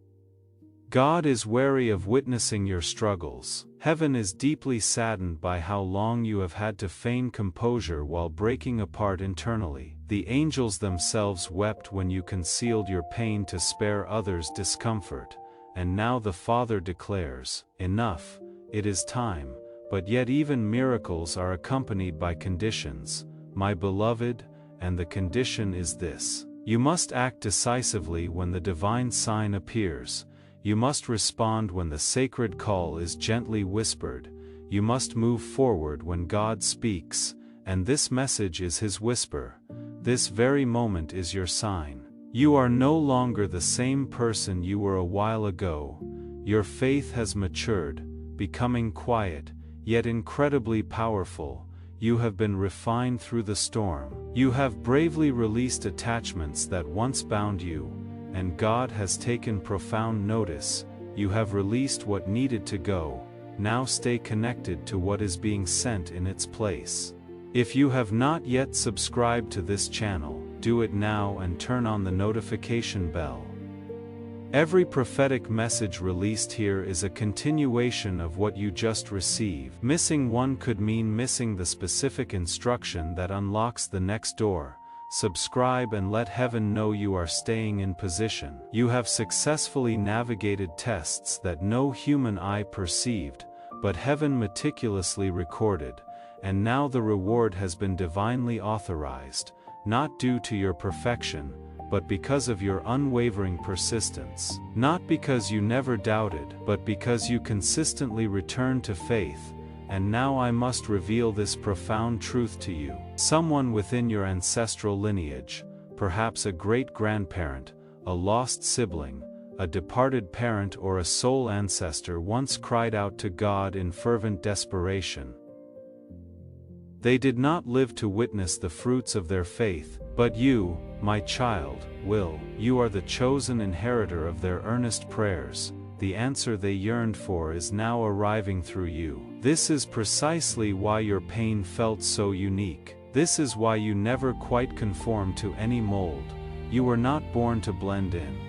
God is wary of witnessing your struggles. Heaven is deeply saddened by how long you have had to feign composure while breaking apart internally. The angels themselves wept when you concealed your pain to spare others discomfort, and now the Father declares, "Enough, it is time." But yet even miracles are accompanied by conditions, my beloved, and the condition is this: you must act decisively when the divine sign appears. You must respond when the sacred call is gently whispered. You must move forward when God speaks, and this message is His whisper. This very moment is your sign. You are no longer the same person you were a while ago. Your faith has matured, becoming quiet, yet incredibly powerful. you have been refined through the storm. You have bravely released attachments that once bound you, and God has taken profound notice. You have released what needed to go. Now stay connected to what is being sent in its place. If you have not yet subscribed to this channel, do it now and turn on the notification bell. Every prophetic message released here is a continuation of what you just received. Missing one could mean missing the specific instruction that unlocks the next door. Subscribe and let heaven know you are staying in position. You have successfully navigated tests that no human eye perceived, but heaven meticulously recorded, and now the reward has been divinely authorized, not due to your perfection, but because of your unwavering persistence. Not because you never doubted, but because you consistently returned to faith. And now I must reveal this profound truth to you. Someone within your ancestral lineage, perhaps a great-grandparent, a lost sibling, a departed parent, or a soul ancestor, once cried out to God in fervent desperation. They did not live to witness the fruits of their faith, but you, my child, will. You are the chosen inheritor of their earnest prayers. The answer they yearned for is now arriving through you. This is precisely why your pain felt so unique. This is why you never quite conformed to any mold. You were not born to blend in.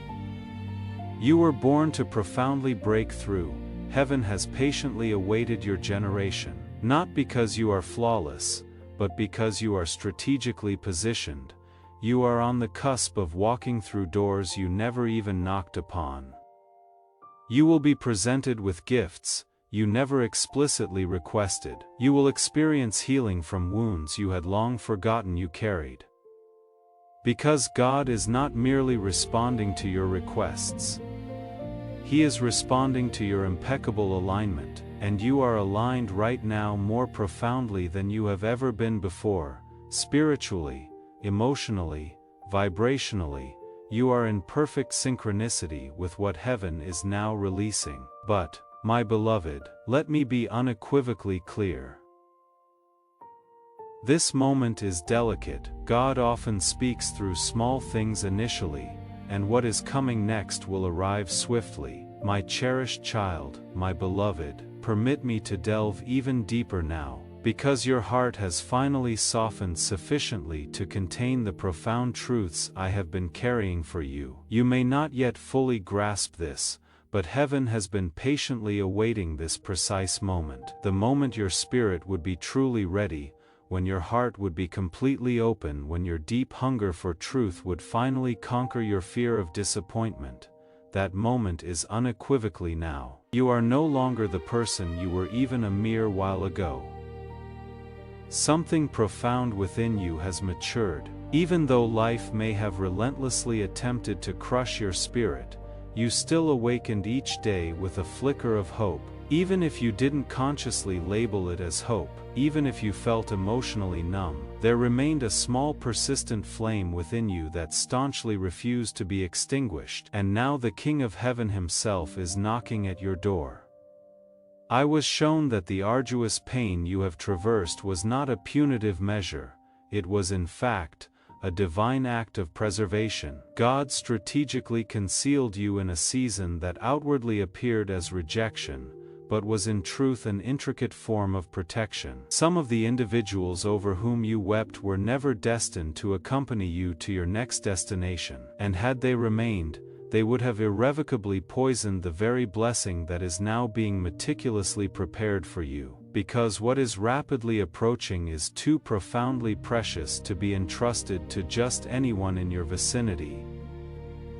You were born to profoundly break through. Heaven has patiently awaited your generation. Not because you are flawless, but because you are strategically positioned. You are on the cusp of walking through doors you never even knocked upon. You will be presented with gifts you never explicitly requested. You will experience healing from wounds you had long forgotten you carried. Because God is not merely responding to your requests. He is responding to your impeccable alignment, and you are aligned right now more profoundly than you have ever been before, spiritually, emotionally, vibrationally. You are in perfect synchronicity with what heaven is now releasing. But, my beloved, let me be unequivocally clear. This moment is delicate. God often speaks through small things initially, and what is coming next will arrive swiftly. My cherished child, my beloved, permit me to delve even deeper now, because your heart has finally softened sufficiently to contain the profound truths I have been carrying for you. You may not yet fully grasp this, but heaven has been patiently awaiting this precise moment. The moment your spirit would be truly ready, when your heart would be completely open, when your deep hunger for truth would finally conquer your fear of disappointment. That moment is unequivocally now. You are no longer the person you were even a mere while ago. Something profound within you has matured. Even though life may have relentlessly attempted to crush your spirit, you still awakened each day with a flicker of hope. Even if you didn't consciously label it as hope, even if you felt emotionally numb, there remained a small persistent flame within you that staunchly refused to be extinguished. And now the King of Heaven himself is knocking at your door. I was shown that the arduous pain you have traversed was not a punitive measure. It was in fact a divine act of preservation. God strategically concealed you in a season that outwardly appeared as rejection, but was in truth an intricate form of protection. Some of the individuals over whom you wept were never destined to accompany you to your next destination, and had they remained, they would have irrevocably poisoned the very blessing that is now being meticulously prepared for you, because what is rapidly approaching is too profoundly precious to be entrusted to just anyone in your vicinity.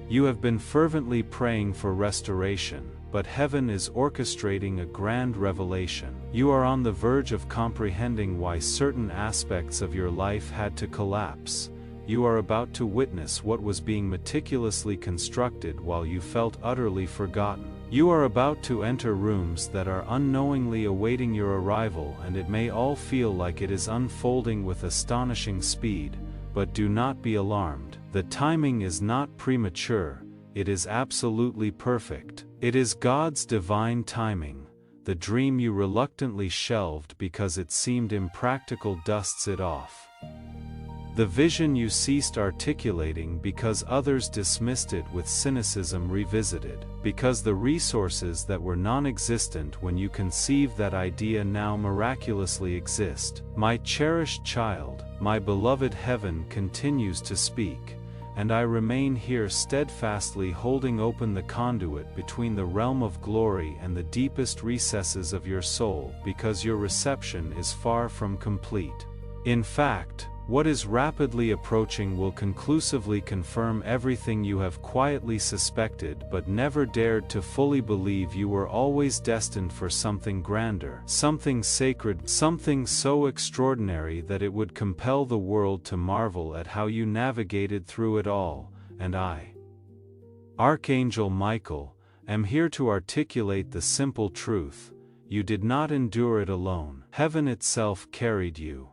You have been fervently praying for restoration, but heaven is orchestrating a grand revelation. You are on the verge of comprehending why certain aspects of your life had to collapse. You are about to witness what was being meticulously constructed while you felt utterly forgotten. You are about to enter rooms that are unknowingly awaiting your arrival, and it may all feel like it is unfolding with astonishing speed, but do not be alarmed. The timing is not premature, it is absolutely perfect. It is God's divine timing, the dream you reluctantly shelved because it seemed impractical dusts it off. The vision you ceased articulating because others dismissed it with cynicism revisited, because the resources that were non-existent when you conceived that idea now miraculously exist. My cherished child, my beloved heaven continues to speak, and I remain here steadfastly holding open the conduit between the realm of glory and the deepest recesses of your soul because your reception is far from complete. In fact, what is rapidly approaching will conclusively confirm everything you have quietly suspected but never dared to fully believe. You were always destined for something grander, something sacred, something so extraordinary that it would compel the world to marvel at how you navigated through it all, and I, Archangel Michael, am here to articulate the simple truth: you did not endure it alone. Heaven itself carried you.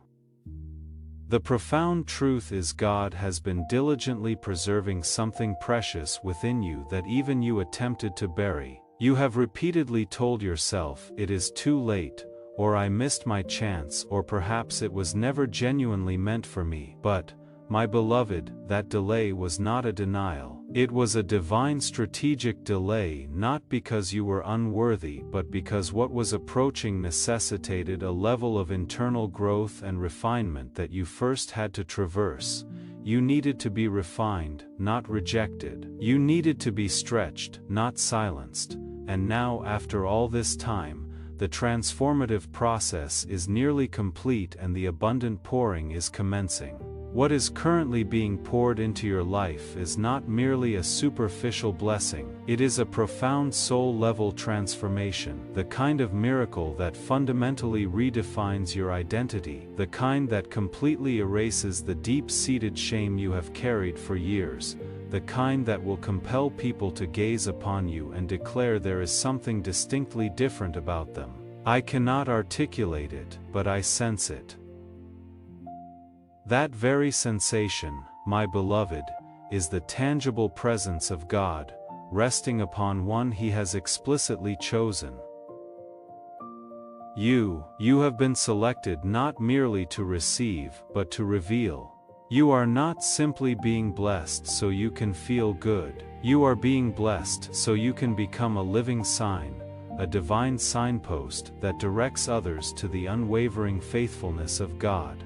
The profound truth is God has been diligently preserving something precious within you that even you attempted to bury. You have repeatedly told yourself it is too late, or I missed my chance, or perhaps it was never genuinely meant for me. But, my beloved, that delay was not a denial. It was a divine strategic delay, not because you were unworthy but because what was approaching necessitated a level of internal growth and refinement that you first had to traverse. You needed to be refined, not rejected. You needed to be stretched, not silenced. And now, after all this time, the transformative process is nearly complete and the abundant pouring is commencing. What is currently being poured into your life is not merely a superficial blessing, it is a profound soul-level transformation, the kind of miracle that fundamentally redefines your identity, the kind that completely erases the deep-seated shame you have carried for years, the kind that will compel people to gaze upon you and declare there is something distinctly different about them. I cannot articulate it, but I sense it. That very sensation, my beloved, is the tangible presence of God, resting upon one He has explicitly chosen. You have been selected not merely to receive, but to reveal. You are not simply being blessed so you can feel good. You are being blessed so you can become a living sign, a divine signpost that directs others to the unwavering faithfulness of God.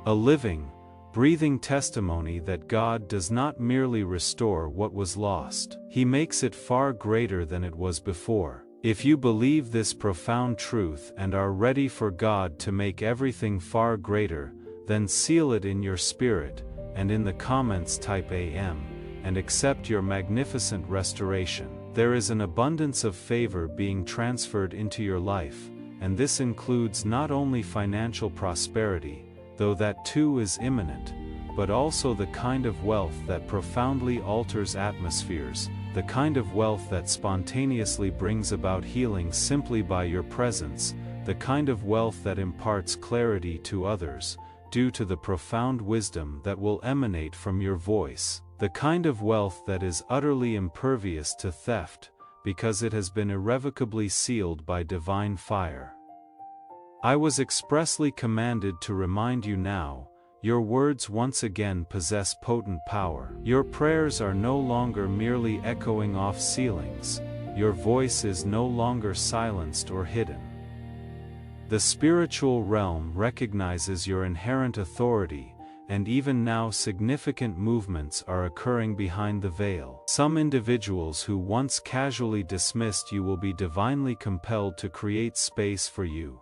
A living, breathing testimony that God does not merely restore what was lost, He makes it far greater than it was before. If you believe this profound truth and are ready for God to make everything far greater, then seal it in your spirit, and in the comments type AM, and accept your magnificent restoration. There is an abundance of favor being transferred into your life, and this includes not only financial prosperity, though that too is imminent, but also the kind of wealth that profoundly alters atmospheres, the kind of wealth that spontaneously brings about healing simply by your presence, the kind of wealth that imparts clarity to others, due to the profound wisdom that will emanate from your voice, the kind of wealth that is utterly impervious to theft, because it has been irrevocably sealed by divine fire. I was expressly commanded to remind you now, your words once again possess potent power. Your prayers are no longer merely echoing off ceilings, your voice is no longer silenced or hidden. The spiritual realm recognizes your inherent authority, and even now significant movements are occurring behind the veil. Some individuals who once casually dismissed you will be divinely compelled to create space for you.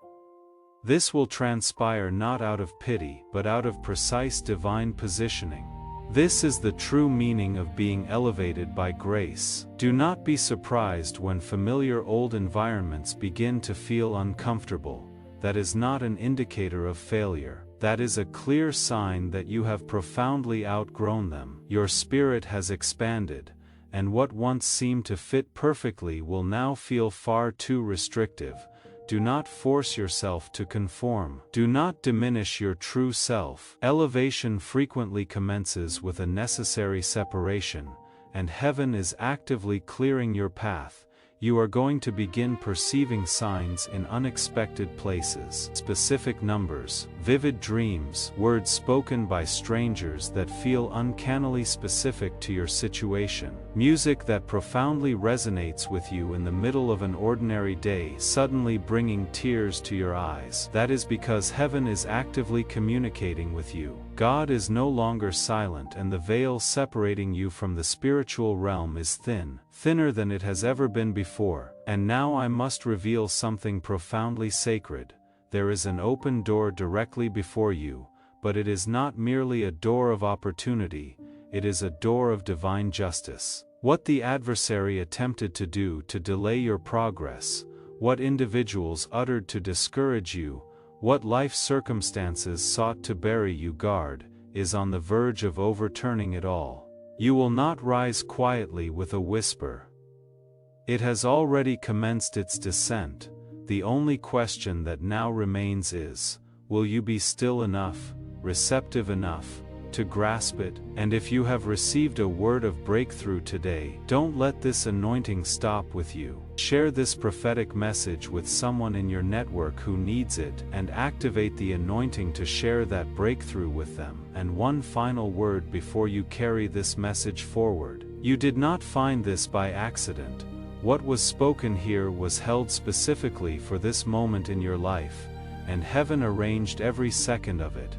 This will transpire not out of pity but out of precise divine positioning. This is the true meaning of being elevated by grace. Do not be surprised when familiar old environments begin to feel uncomfortable. That is not an indicator of failure. That is a clear sign that you have profoundly outgrown them. Your spirit has expanded, and what once seemed to fit perfectly will now feel far too restrictive. Do not force yourself to conform. Do not diminish your true self. Elevation frequently commences with a necessary separation, and heaven is actively clearing your path. You are going to begin perceiving signs in unexpected places, specific numbers, vivid dreams, words spoken by strangers that feel uncannily specific to your situation, music that profoundly resonates with you in the middle of an ordinary day, suddenly bringing tears to your eyes. That is because heaven is actively communicating with you. God is no longer silent, and the veil separating you from the spiritual realm is thinner than it has ever been before. And now I must reveal something profoundly sacred. There is an open door directly before you, but it is not merely a door of opportunity, it is a door of divine justice. What the adversary attempted to do to delay your progress, what individuals uttered to discourage you, what life circumstances sought to bury you guard, is on the verge of overturning it all. You will not rise quietly with a whisper. It has already commenced its descent. The only question that now remains is, will you be still enough, receptive enough, to grasp it? And if you have received a word of breakthrough today, don't let this anointing stop with you. Share this prophetic message with someone in your network who needs it, and activate the anointing to share that breakthrough with them. And one final word before you carry this message forward. You did not find this by accident. What was spoken here was held specifically for this moment in your life, and heaven arranged every second of it.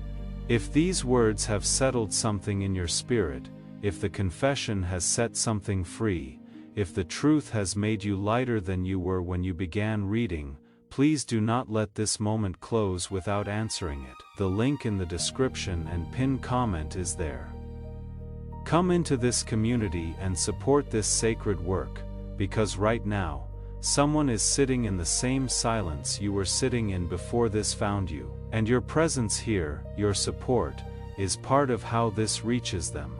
If these words have settled something in your spirit, if the confession has set something free, if the truth has made you lighter than you were when you began reading, please do not let this moment close without answering it. The link in the description and pinned comment is there. Come into this community and support this sacred work, because right now, someone is sitting in the same silence you were sitting in before this found you, and your presence here, your support, is part of how this reaches them.